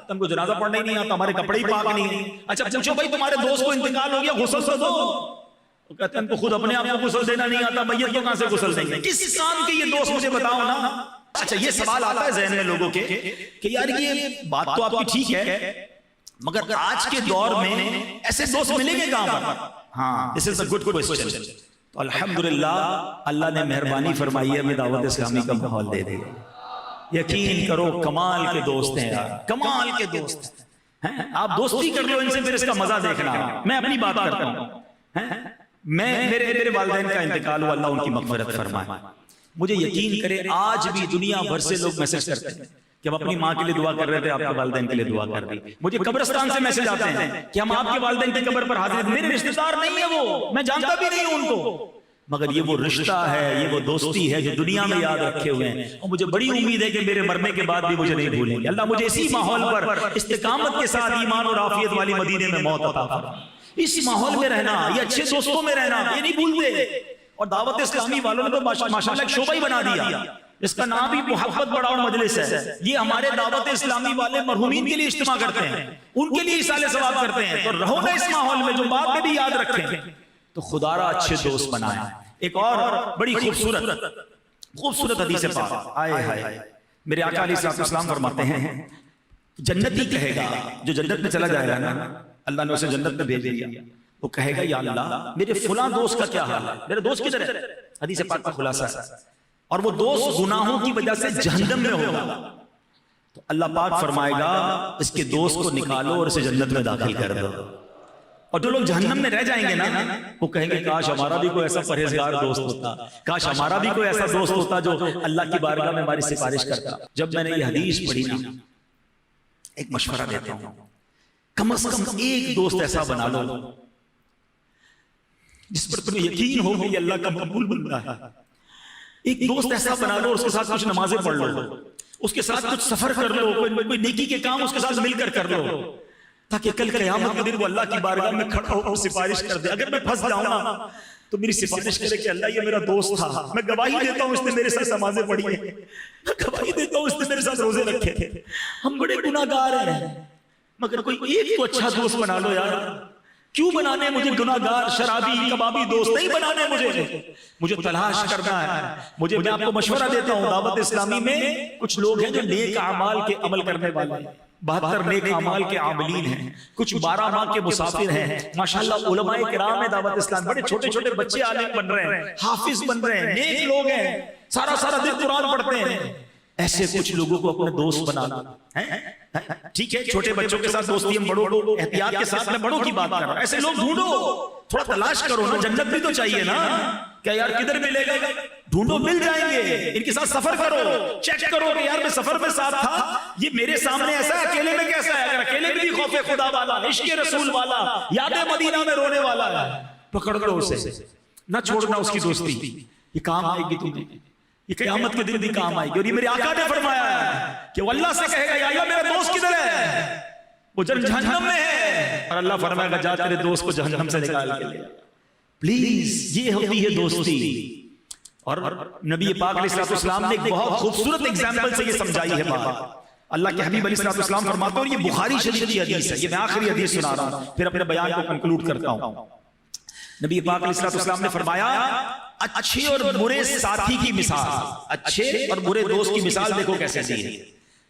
تم کو جنازہ پڑھنا ہی نہیں آتا، ہمارے کپڑے ہی پاک نہیں ہیں. اچھا پوچھو بھائی تمہارے دوست کو انتقال ہو گیا، غسل تو دو. وہ کہتے ہیں ہم کو خود اپنے آپ کو غسل دینا نہیں آتا، میت کو کہاں سے غسل دیں گے؟ کس کام کے یہ دوست مجھے بتاؤ نا. اچھا یہ سوال آتا ہے ذہن میں لوگوں کے کہ یار یہ بات تو آپ کی ٹھیک ہے مگر آج کے دور میں ایسے دوست ملیں گے کہاں پر؟ ہاں this is a good question. تو الحمدللہ اللہ نے مہربانی فرمائی ہے، ہمیں دعوت اسلامی کا ماحول دے دیا. یقین کرو کمال کے دوست ہیں یار، کمال کے دوست ہیں. آپ دوستی کر لو ان سے، پھر اس کا مزہ دیکھنا. میں اپنی بات کرتا ہوں، میرے والدین کا انتقال ہوا، اللہ ان کی مغفرت فرمائے. مجھے یقین کرے آج بھی دنیا بھر سے لوگ میسج کرتے ہیں کہ ہم اپنی ماں کے لیے دعا کر رہے تھے، آپ کے والدین کے لیے دعا کر دی. مجھے قبرستان سے میسج آتے ہیں کہ ہم آپ کے والدین کی قبر پر حاضر ہیں. میرے رشتہ دار نہیں ہے وہ، میں جانتا بھی نہیں ہوں ان کو، مگر یہ وہ رشتہ ہے، یہ وہ دوستی ہے جو دنیا میں یاد رکھے ہوئے ہیں. اور مجھے بڑی امید ہے کہ میرے مرنے کے بعد بھی مجھے نہیں بھولیں گے. اللہ مجھے اسی ماحول پر استقامت کے ساتھ ایمان اور عافیت والی مدینے میں موت عطا فرمائے. اس ماحول میں رہنا، یہ اچھے دوستوں میں رہنا، یہ نہیں بھولتے. اور دعوت اسلامی والوں نے تو ماشاءاللہ ایک شعبہ ہی بنا دیا، اس کا نام بھی محبت بڑھاؤ مجلس ہے. یہ ہمارے دعوت اسلامی والے مرحومین کے لیے اجتماع کرتے ہیں، ان کے لیے ایصال ثواب کرتے ہیں. تو رہو نا اس ماحول میں جو بعد میں بھی یاد رکھیں. تو خدا را اچھے دوست بنائیں. ایک اور بڑی خوبصورت حدیث پاک، آئے ہائے میرے آقا علیہ السلام فرماتے ہیں جنتی کہے گا، جو جنت میں چلا جائے گا نا، اللہ نے اسے جنت میں بھیج دیا، وہ کہے گا یا اللہ میرے فلاں دوست کا کیا حال ہے، میرے دوست کدھر ہے؟ حدیث پاک کا خلاصہ ہے. اور وہ دوست گناہوں کی وجہ سے جہنم میں ہوگا، تو اللہ پاک فرمائے گا اس کے دوست کو نکالو اور اسے جنت میں داخل کر دو. اور جو لوگ جہنم میں رہ جائیں گے نا، وہ کہیں گے کاش ہمارا بھی کوئی ایسا پرہیزگار دوست ہوتا، کاش ہمارا بھی کوئی ایسا دوست ہوتا جو اللہ کی بارگاہ میں ہماری سفارش کرتا. جب میں نے یہ حدیث پڑھی نا، ایک مشورہ دیتا ہوں، کم از کم ایک دوست ایسا بنا لو جس پر تمہیں یقین ہو کہ اللہ کا مقبول بندہ ہے. ایک دوست ایسا بنا لو، اس کے ساتھ کچھ نمازیں پڑھ لو، اس کے ساتھ کچھ سفر کر لو، کوئی نیکی کے کام اس کے ساتھ مل کر لو، تاکہ کل قیامت کے دن وہ اللہ کی بارگاہ میں کھڑا ہو سفارش کر دے. اگر میں پھنس جاؤں نا تو میری سفارش کرے کہ اللہ یہ میرا دوست تھا، میں گواہی دیتا ہوں اس نے میرے ساتھ نمازیں پڑھی ہیں، گواہی دیتا ہوں اس نے میرے ساتھ روزے رکھے تھے. ہم بڑے گناہگار ہیں، مگر کوئی ایک تو اچھا دوست بنا لو یار. کیوں بنانے مجھے گناہگار شرابی کبابی دوست نہیں بنانے، مجھے تلاش کرنا ہے. میں آپ کو مشورہ دیتا ہوں، دعوت اسلامی میں کچھ لوگ ہیں جو نیک اعمال کے عمل کرنے والے ہیں، 72 نیک اعمال کے عاملین ہیں، کچھ 12 ماہ کے مسافر ہیں. ماشاءاللہ علماء کرام ہے دعوت اسلام، بڑے چھوٹے چھوٹے بچے عالم بن رہے ہیں، حافظ بن رہے ہیں، نیک لوگ ہیں، سارا دن قرآن پڑھتے ہیں. ایسے کچھ لوگوں کو اپنے دوست بنانا. ٹھیک ہے چھوٹے بچوں کے ساتھ دوستی، ہم بڑوں کو احتیاط کے ساتھ، میں بڑوں کی بات کر رہا ہوں. ایسے لوگ ڈھونڈو، تھوڑا تلاش کرو نا، جنت بھی تو چاہیے نا. کیا یار کدھر ملے گا؟ ڈھونڈو، مل جائیں گے. ان کے ساتھ سفر کرو، چیک کرو کہ یار میں سفر میں ساتھ تھا، یہ میرے سامنے ایسا ہے، اکیلے میں کیسا ہے؟ اگر اکیلے میں بھی خوف خدا والا، عشق رسول والا، یاد مدینہ میں رونے والا ہے، پکڑ لو اسے، نہ چھوڑنا اس کی دوستی. یہ کام آئے گی تمہیں، یہ قیامت کے دن بھی کام آئے گی. اور یہ میرے آقا نے فرمایا ہے کہ وہ اللہ سے کہے گا یا اللہ میرا دوست کدھر ہے؟ وہ جہنم میں ہے. اور اللہ فرمائے گا جا تیرے دوست کو جہنم سے نکال کے لے. پلیز یہ ہوتی ہے دوستی. اور نبی پاک علیہ السلام نے ایک بہت خوبصورت اگزامپل سے یہ سمجھائی ہے بات. اللہ کے حبیب علیہ السلام فرماتے ہیں، اور یہ بخاری شریف کی حدیث ہے، یہ میں آخری حدیث سنا رہا ہوں پھر اپنے بیان کو کنکلوڈ کرتا ہوں. نبی پاک علیہ السلام نے فرمایا اچھے اور برے ساتھی کی مثال، اچھے اور برے دوست کی مثال دیکھو کیسے دی ہے.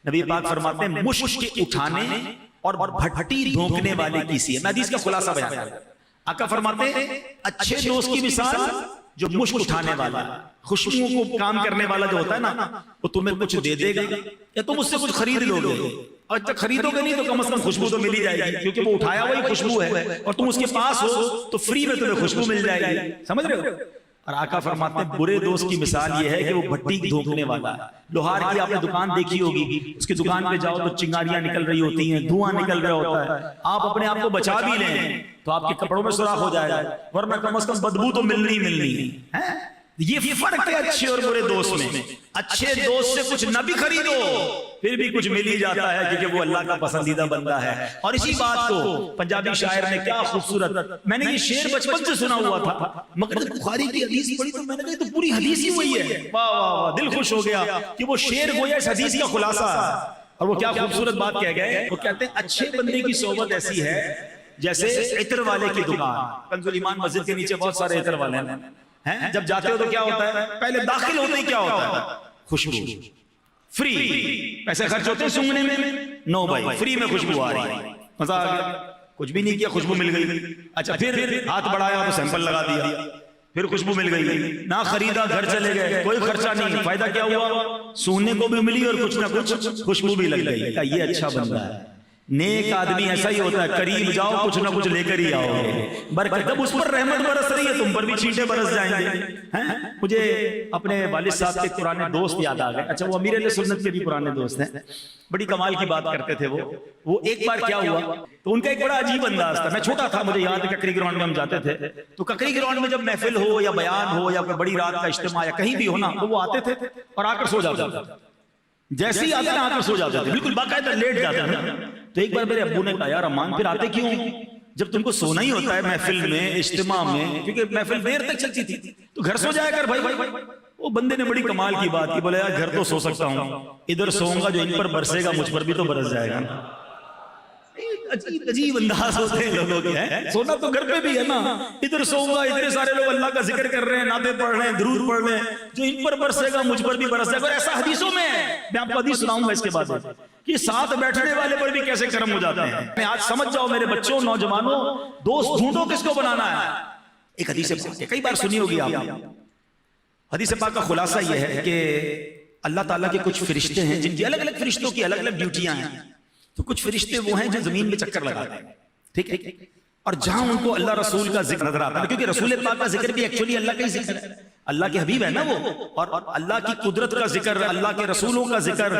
نبی پاک فرماتے ہیں مشک اٹھانے اور بھٹی دھونکنے والے کی سی ہے. میں حدیث کا خلاصہ بیان کرتا ہوں. آقا فرماتے ہیں اچھے دوست کی مثال جو مشک اٹھانے والا، خوشبوؤں کو کام کرنے والا جو ہوتا ہے نا، وہ تمہیں کچھ دے دے گا یا تم اس سے کچھ خرید لو گے، اور جب خریدو گے نہیں تو کم از کم خوشبو تو مل ہی جائے گی، کیونکہ وہ اٹھایا وہی خوشبو ہے، اور تم اس کے پاس ہو تو فری میں تمہیں خوشبو مل جائے گی. سمجھ رہے ہو؟ اور آقا فرماتے ہیں برے دوست کی مثال یہ ہے کہ وہ بھٹی دھونکنے والا ہے. لوہار کی آپ نے دکان دیکھی ہوگی، اس کی دکان پہ جاؤ تو چنگاریاں نکل رہی ہوتی ہیں، دھواں نکل رہا ہوتا ہے. آپ اپنے آپ کو بچا بھی لیں تو آپ کے کپڑوں میں سوراخ ہو جائے گا، ورنہ کم از کم بدبو تو ملنی ہے. یہ فرق ہے اچھے اور برے دوست میں. اچھے دوست سے کچھ نہ بھی خریدو پھر بھی کچھ مل ہی جاتا ہے، کیونکہ وہ اللہ کا پسندیدہ بندہ ہے. اور اسی بات کو پنجابی شاعر نے کیا خوبصورت، میں نے یہ شعر بچپن سے سنا ہوا تھا مگر بخاری کی حدیث پڑھی تو میں نے کہا تو پوری حدیث ہی وہی ہے. واہ واہ واہ، دل خوش ہو گیا کہ وہ شعر گویا اس حدیث کا خلاصہ ہے. اور وہ کیا خوبصورت بات کہہ گئے، وہ کہتے ہیں اچھے بندے کی صحبت ایسی ہے جیسے عطر والے کی دکان. کنز الایمان مسجد کے نیچے بہت سارے عطر والے ہیں. جب جاتے ہو تو کیا ہوتا ہے، پہلے داخل ہوتے ہی کیا ہوتا ہے، خوشبو فری. پیسے خرچ ہوتے ہیں سونگھنے میں، نو بھائی فری میں خوشبو آ رہی ہے. مزہ آ گیا، کچھ بھی نہیں کیا خوشبو مل گئی. اچھا پھر ہاتھ بڑھایا تو سیمپل لگا دیا، پھر خوشبو مل گئی. نہ خریدا گھر چلے گئے، کوئی خرچہ نہیں. فائدہ کیا ہوا، سوننے کو بھی ملی اور کچھ نہ کچھ خوشبو بھی لگ گئی. یہ اچھا بندہ ہے. نیک آدمی ایسا ہی ہوتا ہے، قریب جاؤ کچھ نہ کچھ لے کر ہی آؤ گے. برکت جب اس پر رحمت برس رہی ہے تم پر بھی چھینٹے برس جائیں گے. مجھے اپنے والد صاحب کے پرانے دوست یاد آ گئے. اچھا وہ امیر اہل سنت کے بھی پرانے دوست ہیں، بڑی کمال کی بات کرتے تھے. وہ ایک بار کیا ہوا تو ان کا ایک بڑا عجیب انداز تھا. میں چھوٹا تھا، مجھے یاد ہے ککری گراؤنڈ میں ہم جاتے تھے تو ککری گراؤنڈ میں جب محفل ہو یا بیان ہو یا کوئی بڑی رات کا اجتماع یا کہیں بھی ہو نا، تو وہ آتے تھے اور آ کر سو جاتے تھے. جیسے ہی آتے ہیں آ کر سو جاتے تھے، بالکل باقاعدہ لیٹ جاتے ہیں. تو ایک بار میرے ابو نے کہا یار امان پھر آتے کیوں، جب تم کو سونا ہی ہوتا ہے محفل میں اجتماع میں، کیونکہ محفل دیر تک چلتی تھی، تو گھر سو جایا کر بھائی. وہ بندے نے بڑی کمال کی بات کی، بولے یار گھر تو سو سکتا ہوں، ادھر سوؤں گا جو ان پر برسے گا مجھ پر بھی تو برس جائے گا. عجیب انداز ہوتے ہیں لوگوں کے. سونا تو گھر پہ بھی ہے نا، ادھر سوؤں گا، ادھر سارے لوگ اللہ کا ذکر کر رہے ہیں، نعتیں پڑھ رہے ہیں، درود پڑھ رہے ہیں، جو ان پر برسے گا مجھ پر بھی برس جائے گا. اور ایسا حدیثوں میں ہے، میں آپ کو حدیث سناؤں گا اس کے بعد کہ ساتھ بیٹھنے والے پر بھی کیسے کرم ہو جاتے ہیں. میں آج سمجھ جاؤ میرے بچوں، نوجوانوں، دوست ڈھونڈو کس کو بنانا ہے. ایک حدیث پاک کئی بار سنی ہوگی آپ نے. حدیث پاک کا خلاصہ یہ ہے کہ اللہ تعالیٰ کے کچھ فرشتے ہیں جن کی الگ الگ فرشتوں کی الگ الگ ڈیوٹیاں ہیں. تو کچھ فرشتے وہ ہیں جو زمین میں چکر لگاتے ہیں، ٹھیک ہے، اور جہاں ان کو اللہ رسول کا ذکر نظر آتا ہے، کیونکہ رسول پاک کا ذکر بھی ایکچولی اللہ کا ہی ذکر ہے، اللہ کے حبیب ہے نا وہ، اور اللہ کی قدرت کا ذکر، اللہ کے رسولوں کا ذکر،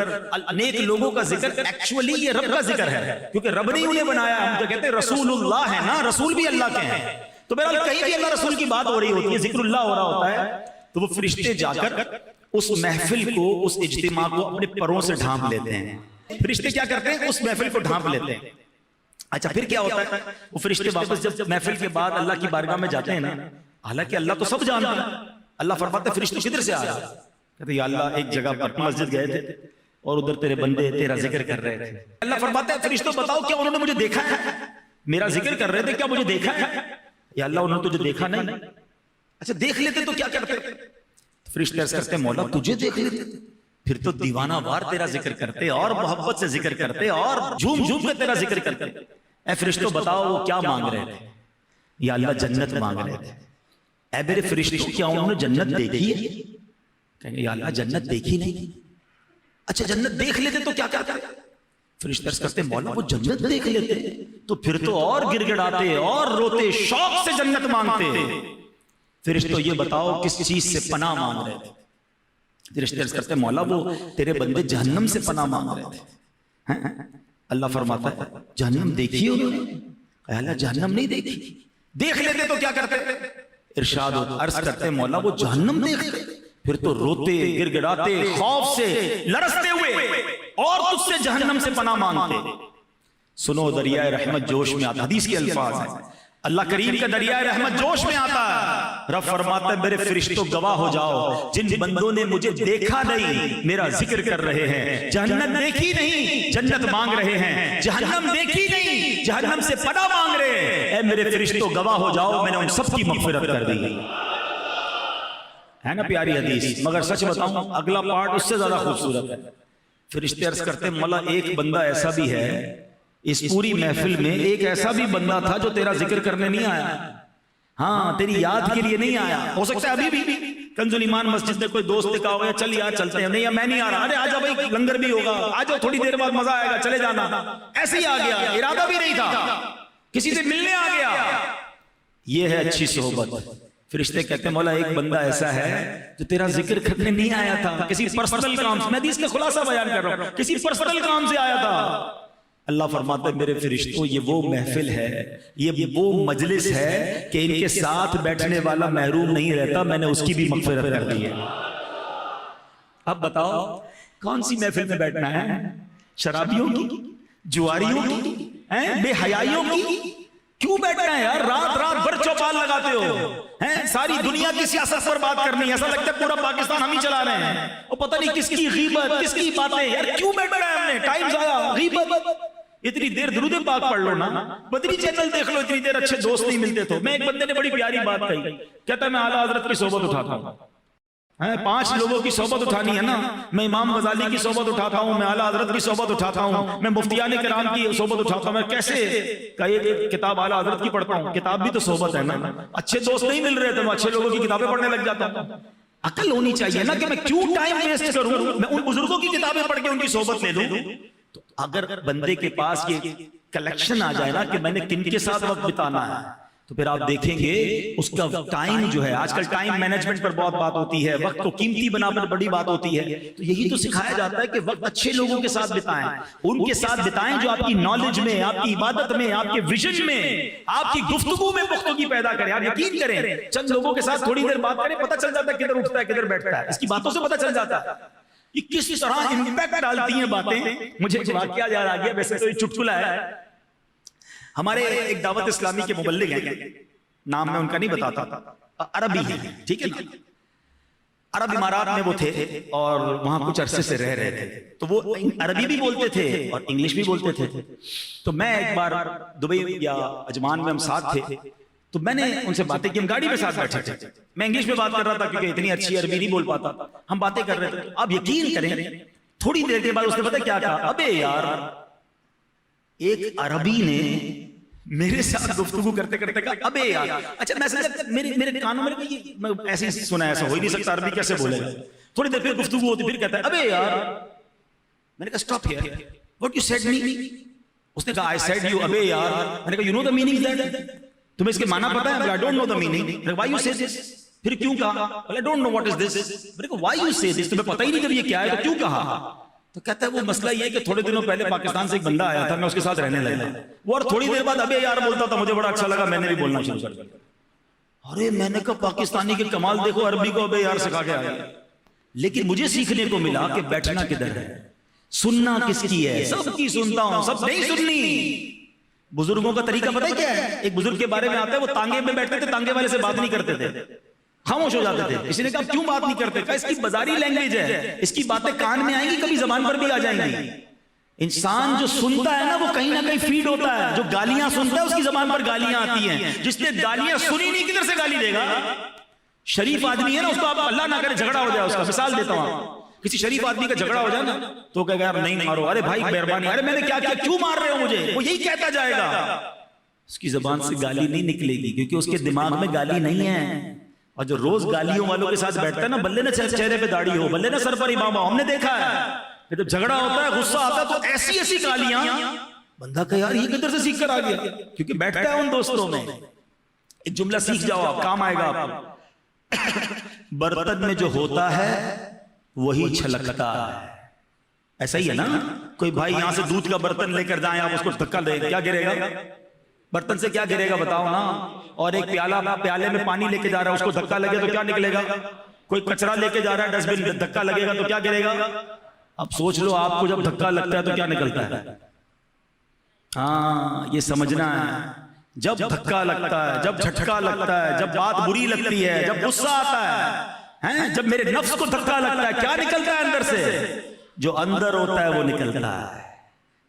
نیک لوگوں کا ذکر، ایکچولی یہ رب کا ذکر ہے، کیونکہ رب نے انہیں بنایا. ہم تو کہتے ہیں رسول اللہ ہے نا، رسول بھی اللہ کے ہیں. تو بہرحال کہیں بھی اللہ رسول کی بات ہو رہی ہوتی ہے، ذکر اللہ ہو رہا ہوتا ہے، تو وہ فرشتے جا کر اس محفل کو، اس اجتماع کو اپنے پروں سے ڈھانپ لیتے ہیں. فرشتے کیا کرتے ہیں، اس محفل کو ڈھانپ لیتے ہیں. اچھا پھر کیا ہوتا ہے، وہ فرشتے واپس جب محفل کے بعد اللہ کی بارگاہ میں جاتے ہیں نا، حالانکہ اللہ تو سب جانتا ہے، اللہ فرماتا ہے فرشتے کدھر سے آ رہے ہیں، کہتے ہیں یا اللہ ایک جگہ پر مسجد گئے تھے اور ادھر تیرے بندے تیرا ذکر کر رہے تھے. اللہ فرماتا ہے فرشتوں بتاؤ کیا انہوں نے مجھے دیکھا ہے، میرا ذکر کر رہے تھے، کیا مجھے دیکھا ہے. یا اللہ انہوں نے تجھے دیکھا نہیں. اچھا دیکھ لیتے تو کیا کرتے، فرشتے عرض کرتے ہیں مولا تجھے دیکھ لیتے پھر تو دیوانہ وار تیرا ذکر کرتے اور محبت سے ذکر کرتے اور جھوم جھوم کے تیرا ذکر کرتے. اے فرشتوں بتاؤ وہ کیا مانگ رہے تھے. یا اللہ جنت مانگ رہے تھے. اے میرے فرشتوں کیا انہوں نے جنت دیکھی ہے، کہیں گے یا اللہ جنت دیکھی نہیں. اچھا جنت دیکھ لیتے تو کیا کرتے، فرشتے عرض کرتے مولا وہ جنت دیکھ لیتے تو پھر تو اور گڑ گڑاتے اور روتے، شوق سے جنت مانگتے. فرشتوں یہ بتاؤ کس چیز سے پناہ مانگ رہے تھے. فرشتے عرض کرتے مولا وہ تیرے بندے جہنم سے پناہ مانگ رہے تھے. اللہ فرماتا ہے جہنم دیکھی ہو، اللہ جہنم نہیں دیکھی. دیکھ لیتے تو کیا کرتے، ارشاد عرض کرتے مولا وہ جہنم دیکھتے پھر تو روتے گر گڑاتے خوف سے لرزتے ہوئے اور تجھ سے جہنم سے پناہ مانگتے. سنو دریائے رحمت جوش میں آتا، حدیث کے الفاظ ہیں، اللہ کریم کا دریا رحمت جوش میں آتا ہے. رب فرماتا ہے میرے فرشتوں گواہ ہو جاؤ جن بندوں نے مجھے دیکھا نہیں میرا ذکر کر رہے ہیں, جہنم دیکھی نہیں جنت مانگ رہے ہیں, جہنم دیکھی نہیں جہنم سے پناہ مانگ رہے ہیں, اے میرے فرشتوں گواہ ہو جاؤ میں نے ان سب کی مغفرت کر دی. ہے نا پیاری حدیث. مگر سچ بتاؤں اگلا پارٹ اس سے زیادہ خوبصورت ہے. فرشتے عرض کرتے ہیں مولا ایک بندہ ایسا بھی ہے اس پوری محفل میں, ایک ایسا بھی بندہ تھا جو تیرا ذکر کرنے نہیں آیا, ہاں تیری یاد کے لیے نہیں آیا. ہو سکتا ہے ابھی بھی کنز الایمان مسجد میں کوئی دوست نے کہا ہوگا چل یار چلتے ہیں, نہیں میں نہیں آ رہا, ارے آجا بھائی لنگر بھی ہوگا, آجا تھوڑی دیر بعد مزہ آئے گا چلے جانا. ایسے ہی آ گیا, ارادہ بھی نہیں تھا, کسی سے ملنے آ گیا. یہ ہے اچھی صحبت. فرشتے کہتے ہیں مولا ایک بندہ ایسا ہے جو تیرا ذکر کرنے نہیں آیا تھا, کسی پرسنل کام سے, میں حدیث کا خلاصہ بیان کر رہا ہوں, کسی پرسنل کام سے آیا تھا. اللہ فرماتا ہے میرے فرشتوں یہ وہ محفل ہے, یہ وہ مجلس ہے کہ ان کے ساتھ بیٹھنے والا محروم نہیں رہتا, میں نے اس کی بھی مغفرت کر دی ہے. اب بتاؤ کون سی محفل میں بیٹھنا ہے؟ شرابیوں کی, جواریوں کی, بے حیائیوں کی؟ کیوں بیٹھنا ہے یار؟ رات رات بھر چوپال لگاتے ہو, ساری دنیا کی سیاست پر بات کرنی ہے, ایسا لگتا ہے پورا پاکستان ہم ہی چلا رہے ہیں, اور پتہ نہیں کس کی غیبت کس کی باتیں. یار کیوں بیٹھنا ہے؟ ہم نے ٹائم ضائع, غیبت. اتنی دیر درود پاک پڑھ لو نا, بدری چینل دیکھ لو, اتنی دیر اچھے دوست نہیں ملتے تو. میں ایک بندے نے بڑی پیاری بات کہی, کہتا ہے میں اعلیٰ حضرت کی صحبت اٹھاتا ہوں, 5 لوگوں کی صحبت اٹھانی ہے نا, میں امام غزالی کی صحبت اٹھاتا ہوں, میں اعلیٰ حضرت کی صحبت اٹھاتا ہوں, میں مفتیان کرام کی صحبت اٹھاتا ہوں, میں کیسے ایک کتاب اعلیٰ حضرت کی پڑھتا ہوں. کتاب بھی تو صحبت ہے نا, اچھے دوست نہیں مل رہے تھے, میں اچھے لوگوں کی کتابیں پڑھنے لگ جاتا ہوں. عقل ہونی چاہیے نا کہ میں کیوں ٹائم ویسٹ کروں, میں ان بزرگوں کی کتابیں پڑھ کے ان کی صحبت لے لوں. تو اگر بندے کے پاس یہ کلیکشن آ جائے نا کہ میں نے کن کے ساتھ وقت بتانا ہے, تو پھر آپ دیکھیں گے اس کا ٹائم جو ہے, آج کل ٹائم مینجمنٹ پر بہت بات ہوتی ہے, وقت کو قیمتی بنانا پر بڑی بات ہوتی ہے. تو یہی تو سکھایا جاتا ہے کہ وقت اچھے لوگوں کے ساتھ بتائیں, ان کے ساتھ بتائیں جو آپ کی نالج میں, آپ کی عبادت میں, آپ کے ویژن میں, آپ کی گفتگو میں پختگی پیدا کریں. آپ یقین کریں چند لوگوں کے ساتھ تھوڑی دیر بات کریں, پتہ چل جاتا ہے کدھر اٹھتا ہے کدھر بیٹھتا ہے, اس کی باتوں سے پتہ چل جاتا ہے یہ کس طرح امپیکٹ ڈالتی ہیں باتیں. مجھے ایک واقعہ یاد آ گیا, ویسے تو یہ چٹکلا ہے. ہمارے ایک دعوت اسلامی کے مبلغ ہیں, نام میں ان کا نہیں بتاتا, عربی ہیں, ٹھیک ہے نا, عرب امارات میں وہ تھے اور وہاں کچھ عرصے سے رہ رہے تھے, تو وہ عربی بھی بولتے تھے اور انگلش بھی بولتے تھے. تو میں ایک بار دبئی یا عجمان میں ہم ساتھ تھے, تو میں نے ان سے باتیں کی, ہم گاڑی میں ساتھ بیٹھے تھے, میں انگلش میں بات کر رہا تھا کیونکہ اتنی اچھی عربی نہیں بول پاتا, ہم باتیں کر رہے تھے. آپ یقین کریں تھوڑی دیر کے بعد اس نے پتہ کیا کہا, ابے یار ایک عربی نے میرے ساتھ گفتگو کرتے کرتے کہا ابے یار. اچھا میں میرے کانوں میں ایسے ہی سنا, ایسا ہو ہی نہیں سکتا, عربی کیسے بولے گا. تھوڑی دیر پھر گفتگو ہوتی, پھر کہتا ہے ابے یار. میں نے کہا stop here, what you said me. اس نے کہا آئی سیڈ یو ابے یار. میں نے کہا you know the meaning that, تمہیں اس کے معنی پتہ ہے؟ I don't know the meaning. Why you say this, پھر کیوں کہا؟ I don't know what is this. میں نے کہا وائی یو سے دس, تمہیں پتہ ہی نہیں جب یہ کیا ہے تو کیوں کہا؟ تو کہتا ہے وہ مسئلہ یہ کہ تھوڑے دنوں پہلے پاکستان سے ایک بندہ آیا تھا, میں اس کے ساتھ رہنے لگا, وہ اور تھوڑی دیر بعد ابے یار بولتا تھا, مجھے بڑا اچھا لگا, میں نے بھی بولنا شروع کر دیا. ارے میں نے کہا پاکستانی کے کمال دیکھو, عربی کو ابے یار سکھا کے آیا. لیکن مجھے سیکھنے کو ملا کہ بیٹھنا کدھر ہے, سننا کس کی ہے. سب کی سنتا ہوں, سب نہیں سننی. بزرگوں کا طریقہ پتہ ہے کیا ہے؟ ایک بزرگ کے بارے میں آتا ہے, وہ تانگے میں بیٹھتے تھے, تانگے والے سے بات نہیں کرتے تھے, خاموش ہو جاتے تھے. کسی نے کہا کیوں بات نہیں کرتے؟ کہا اس کی بازاری لینگویج ہے, اس کی باتیں کان میں آئیں گی, کبھی زبان پر بھی آ جائیں گی. انسان جو سنتا ہے نا وہ کہیں نہ کہیں فیڈ ہوتا ہے, جو گالیاں سنتا ہے اس کی زبان پر گالیاں آتی ہیں. جس نے گالیاں سنی نہیں کدھر سے گالی دے گا؟ شریف آدمی ہے نا, اس کو آپ اللہ نہ کرے جھگڑا ہو جائے, اس کا مثال دیتا ہوں, کسی شریف آدمی کا جھگڑا ہو جائے نا تو کہے گا یار نہیں مارو, ارے بھائی مہربانی, ارے میں نے کیا کیا, کیوں مار رہے ہو مجھے, وہ یہی کہتا جائے گا. اس کی زبان سے گالی نہیں نکلے گی کیونکہ اس کے دماغ میں گالی نہیں ہے. اور جو روز گالیوں والوں کے ساتھ بیٹھتا ہے نا, بلے نہ چہرے پہ داڑھی ہو, بلے نہ سر پر امام ہو, ہم نے دیکھا ہے کہ جب جھگڑا ہوتا ہے, غصہ آتا ہے, تو ایسی ایسی گالیاں, بندہ کہ یار یہ کدھر سے سیکھ کر آ گیا, کیونکہ بیٹھتا ہے ان دوستوں میں. ایک جملہ سیکھ جاؤ آپ, کام آئے گا آپ کو. برتن میں جو ہوتا ہے وہی چھلکتا ہے. ایسا ہی ہے نا, کوئی بھائی یہاں سے دودھ کا برتن لے کر جائیں, آپ اس کو دھکا دیں, کیا گرے گا برتن سے؟ کیا گرے گا بتاؤ نا. اور ایک پیالے میں پانی لے کے جا رہا ہے, اس کو دھکا لگے تو کیا نکلے گا؟ کوئی کچرا لے کے جا رہا ہے ڈسٹ بن, دھکا لگے گا تو کیا گرے گا؟ اب سوچ لو آپ کو جب دھکا لگتا ہے تو کیا نکلتا ہے. ہاں یہ سمجھنا ہے جب دھکا لگتا ہے، جب جھٹکا لگتا ہے، جب بات بری لگتی ہے، جب غصہ آتا ہے، جب میرے نفس کو دھکا لگتا ہے، کیا نکلتا ہے اندر سے؟ جو اندر ہوتا ہے وہ نکلتا ہے۔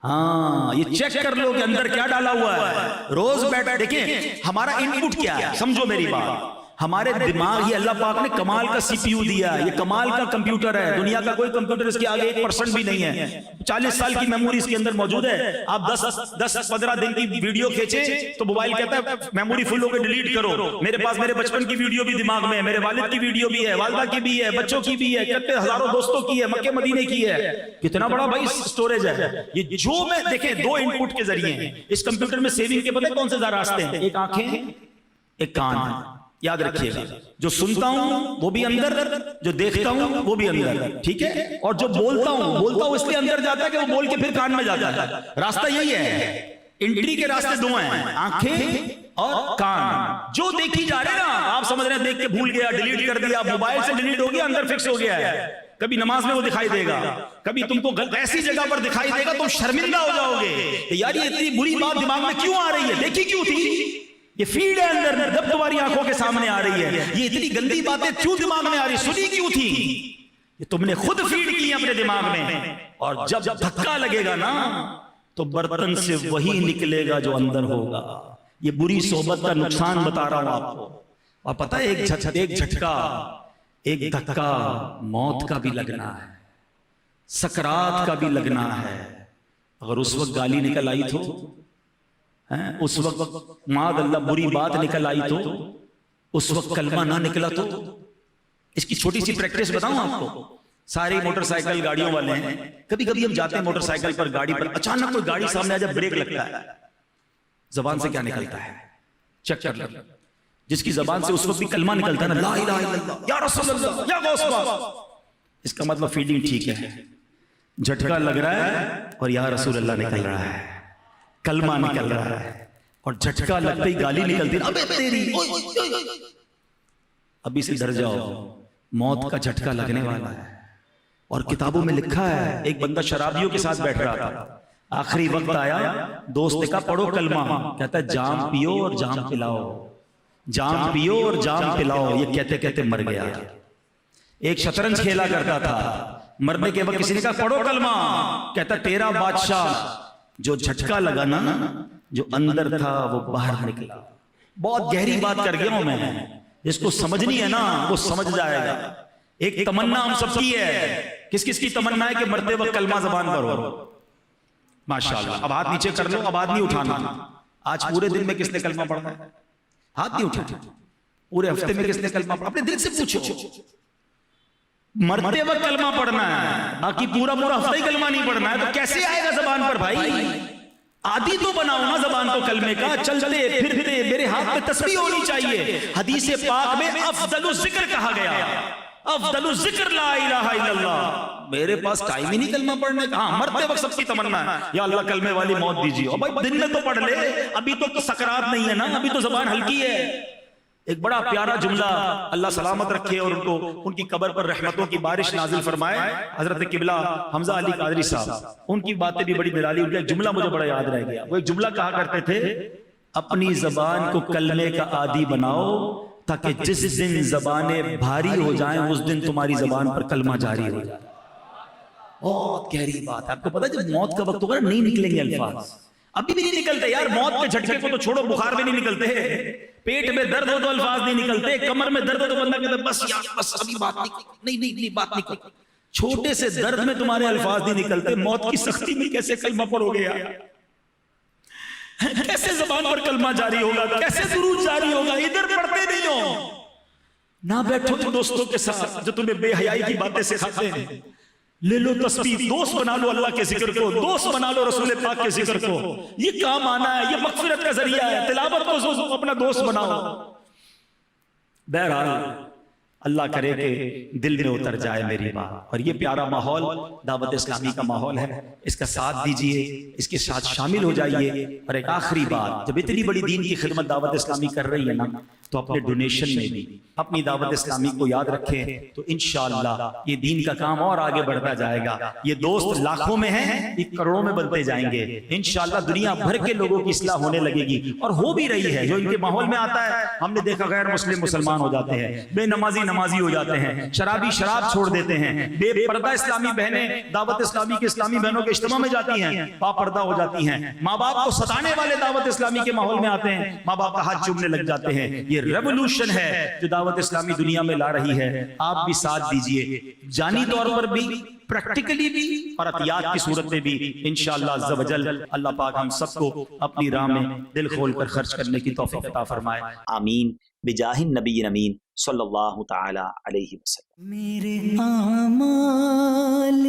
ہاں یہ چیک کر لو کہ اندر کیا ڈالا ہوا ہے۔ روز بیٹھ دیکھیں ہمارا ان پٹ کیا ہے، سمجھو میری بات۔ ہمارے دماغ، یہ اللہ پاک نے کمال کا سی پی یو دیا ہے، یہ کمال کا کمپیوٹر ہے، دنیا کا کوئی کمپیوٹر اس کے آگے 1% بھی نہیں ہے۔ 40 سال کی میموری اس کے اندر موجود ہے۔ آپ 10-15 دن کی ویڈیو کھینچیں تو موبائل کہتا ہے میموری فل ہو کے ڈیلیٹ کرو۔ میرے پاس میرے بچپن کی ویڈیو بھی دماغ میں ہے، میرے والد کی ویڈیو بھی ہے، والدہ کی بھی ہے، بچوں کی بھی ہے، کتنے ہزاروں دوستوں کی ہے، مکے مدینے کی ہے۔ کتنا بڑا بھائی اسٹوریج ہے یہ۔ جو میں دیکھیں 2 ان پٹ کے ذریعے ہیں اس کمپیوٹر میں سیونگ کے پتہ کون سے زیادہ راستے ہیں؟ ایک آنکھیں، ایک کان۔ یاد رکھیے گا، جو سنتا ہوں وہ بھی اندر، جو دیکھتا ہوں وہ بھی اندر، ٹھیک ہے؟ اور جو بولتا ہوں اس لیے اندر جاتا ہے کہ وہ بول کے پھر کان میں جاتا ہے۔ راستہ یہی ہے، انٹری کے راستے 2 ہیں، آنکھیں اور کان۔ جو دیکھی جا رہے ہیں نا، آپ سمجھ رہے ہیں دیکھ کے بھول گیا، ڈیلیٹ کر دیا، موبائل سے ڈیلیٹ ہو گیا، اندر فکس ہو گیا ہے۔ کبھی نماز میں وہ دکھائی دے گا، کبھی تم کو ایسی جگہ پر دکھائی دے گا تم شرمندہ ہو جاؤ گے کہ یار یہ اتنی بری بات دماغ میں کیوں آ رہی ہے، دیکھی کیوں تھی؟ یہ فیڈ ہے اندر، جب تمہاری آنکھوں کے سامنے آ رہی ہے، یہ اتنی گندی باتیں کیوں دماغ میں آ رہی، سنی کیوں تھی؟ یہ تم نے خود فیڈ کی اپنے دماغ میں۔ اور جب دھکا لگے گا نا تو برتن سے وہی نکلے گا جو اندر ہوگا۔ یہ بری صحبت کا نقصان بتا رہا ہوں آپ کو۔ اور پتہ ہے ایک جھٹکا، ایک دھکا موت کا بھی لگنا ہے، سکرات کا بھی لگنا ہے۔ اگر اس وقت گالی نکل آئی تو، اس وقت معاذ اللہ بری بات نکل آئی تو، اس وقت کلمہ نہ نکلا تو۔ اس کی چھوٹی سی پریکٹس بتاؤں آپ کو۔ ساری موٹر سائیکل گاڑیوں والے ہیں، کبھی کبھی ہم جاتے ہیں موٹر سائیکل پر، گاڑی پر اچانک کوئی گاڑی سامنے آ جائے، بریک لگتا ہے، زبان سے کیا نکلتا ہے؟ چیک کر لو۔ جس کی زبان سے اس وقت بھی کلمہ نکلتا ہے نا، لا الہ الا اللہ یا رسول اللہ یا غوث پاک، اس کا مطلب فیلنگ ٹھیک ہے، جھٹکا لگ رہا ہے اور یا رسول اللہ نکل رہا ہے، کلمہ نکل رہا ہے۔ اور جھٹکا لگتے ہی گالی نکلتی، ابے تیری، ابھی سے ڈر جاؤ، موت کا جھٹکا لگنے والا ہے۔ اور کتابوں میں لکھا ہے ایک بندہ شرابیوں کے ساتھ بیٹھ رہا تھا، آخری وقت آیا، دوست نے کہا پڑھو کلمہ، کہتا ہے جام پیو اور جام پلاؤ، جام پیو اور جام پلاؤ، یہ کہتے کہتے مر گیا۔ ایک شطرنج کھیلا کرتا تھا، مرنے کے وقت کسی نے کہا پڑھو کلمہ، کہتا تیرا بادشاہ، جو جھٹکا لگا نا، جو اندر تھا وہ باہر نکلا۔ بہت گہری بات کر گیا ہوں میں، جس کو سمجھنی ہے نا وہ سمجھ جائے گا۔ ایک تمنا ہم سب کی ہے، کس کس کی تمنا ہے کہ مرتے وقت کلمہ زبان پر ہو؟ ماشاءاللہ۔ اب ہاتھ نیچے کر لو، اب ہاتھ نہیں اٹھانا۔ آج پورے دن میں کس نے کلمہ پڑھا ہے؟ ہاتھ نہیں اٹھانا۔ پورے ہفتے میں کس نے کلمہ پڑھا؟ اپنے دل سے پوچھو۔ مرتے وقت کلمہ پڑھنا ہے، باقی پورا ہفتہ ہی کلمہ نہیں پڑھنا ہے، تو کیسے آئے گا زبان پر بھائی؟ عادی تو بناؤ نا زبان کو کلمے کا، چلتے پھرتے میرے ہاتھ میں تسبیح ہونی چاہیے۔ حدیث پاک میں افضل الذکر کہا گیا، افضل الذکر لا الہ الا اللہ۔ میرے پاس ٹائم ہی نہیں کلمہ پڑھنے کا۔ ہاں مرتے وقت سب کی تمنا ہے یا اللہ کلمے والی موت دیجیے، اور بھائی دن میں تو پڑھ لے، ابھی تو سکرات نہیں ہے نا، ابھی تو زبان ہلکی ہے۔ ایک بڑا پیارا جملہ، اللہ سلامت رکھے اور ان کو ان کی قبر پر رحمتوں کی بارش نازل فرمائے، حضرت قبلہ حمزہ علی قادری صاحب، ان کی باتیں بھی بڑی نرالی ہوئی۔ ایک جملہ مجھے بڑا یاد رہ گیا، وہ ایک جملہ کہا کرتے تھے، اپنی زبان کو کلمے کا عادی بناؤ تاکہ جس دن زبانیں بھاری ہو جائیں اس دن تمہاری زبان پر کلمہ جاری ہو جائے۔ بہت گہری بات ہے۔ آپ کو پتا جب موت کا وقت ہوگا نہیں نکلیں گے الفاظ، ابھی بھی نہیں نکلتے یار۔ موت کے جھٹکے کو تو چھوڑو، بخار میں نہیں نکلتے، پیٹ میں درد ہو تو الفاظ نہیں نکلتے، کمر میں درد ہو تو بندہ کہتا ہے بس یار بس ابھی بات نہیں بات نہیں۔ چھوٹے سے درد میں تمہارے الفاظ نہیں نکلتے، موت کی سختی میں کیسے کلمہ پڑھو گے یار؟ کیسے زبان پر کلمہ جاری ہوگا؟ کیسے درود جاری ہوگا؟ ادھر پڑھتے نہیں ہو، نہ بیٹھو تو دوستوں کے ساتھ جو تمہیں بے حیائی کی باتیں سکھاتے ہیں۔ لے لو تسبیح، دوست بنا لو اللہ کے ذکر کو، دوست بنا لو رسول پاک کے ذکر کو، یہ کام آنا ہے، یہ مغفرت کا ذریعہ ہے۔ تلاوت کو اپنا دوست بناؤ۔ بہرحال اللہ کرے کہ دل میں اتر جائے میری بات۔ اور یہ پیارا ماحول دعوت اسلامی کا ماحول ہے، اس کا ساتھ دیجئے، اس کے ساتھ شامل ہو جائیے۔ اور ایک آخری بات، جب اتنی بڑی دین کی خدمت دعوت اسلامی کر رہی ہے نا، تو اپنے ڈونیشن میں بھی اپنی دعوت اسلامی کو یاد رکھیں، تو انشاءاللہ یہ دین کا کام اور آگے بڑھتا جائے گا۔ یہ دوست لاکھوں میں ہیں، یہ کروڑوں میں بنتے جائیں گے انشاءاللہ۔ دنیا بھر کے لوگوں کی اصلاح ہونے لگے گی، اور ہو بھی رہی ہے۔ جو ان کے ماحول میں آتا ہے، ہم نے دیکھا غیر مسلم مسلمان ہو جاتے ہیں، بے نمازی نمازی ہو جاتے ہیں، شرابی شراب چھوڑ دیتے ہیں، بے پردہ اسلامی بہنیں دعوت اسلامی کے اسلامی بہنوں کے اجتماع میں جاتی ہیں، پاپردہ ہو جاتی ہیں، ماں باپ کو ستانے والے دعوت اسلامی کے ماحول میں آتے ہیں، ماں باپ کا ہاتھ چومنے لگ جاتے ہیں۔ یہ ریولوشن ہے جو دعوت اسلامی دنیا میں لا رہی ہے۔ آپ بھی ساتھ دیجئے، جانی طور پر بھی، پریکٹیکلی بھی، اور عطیات کی صورت میں بھی انشاءاللہ عز و جل۔ اللہ پاک ہم سب کو اپنی راہ میں دل کھول کر خرچ کرنے کی توفیق عطا فرمائے، آمین بجاہ النبی امین صلی اللہ تعالی علیہ وسلم۔ میرے اعمال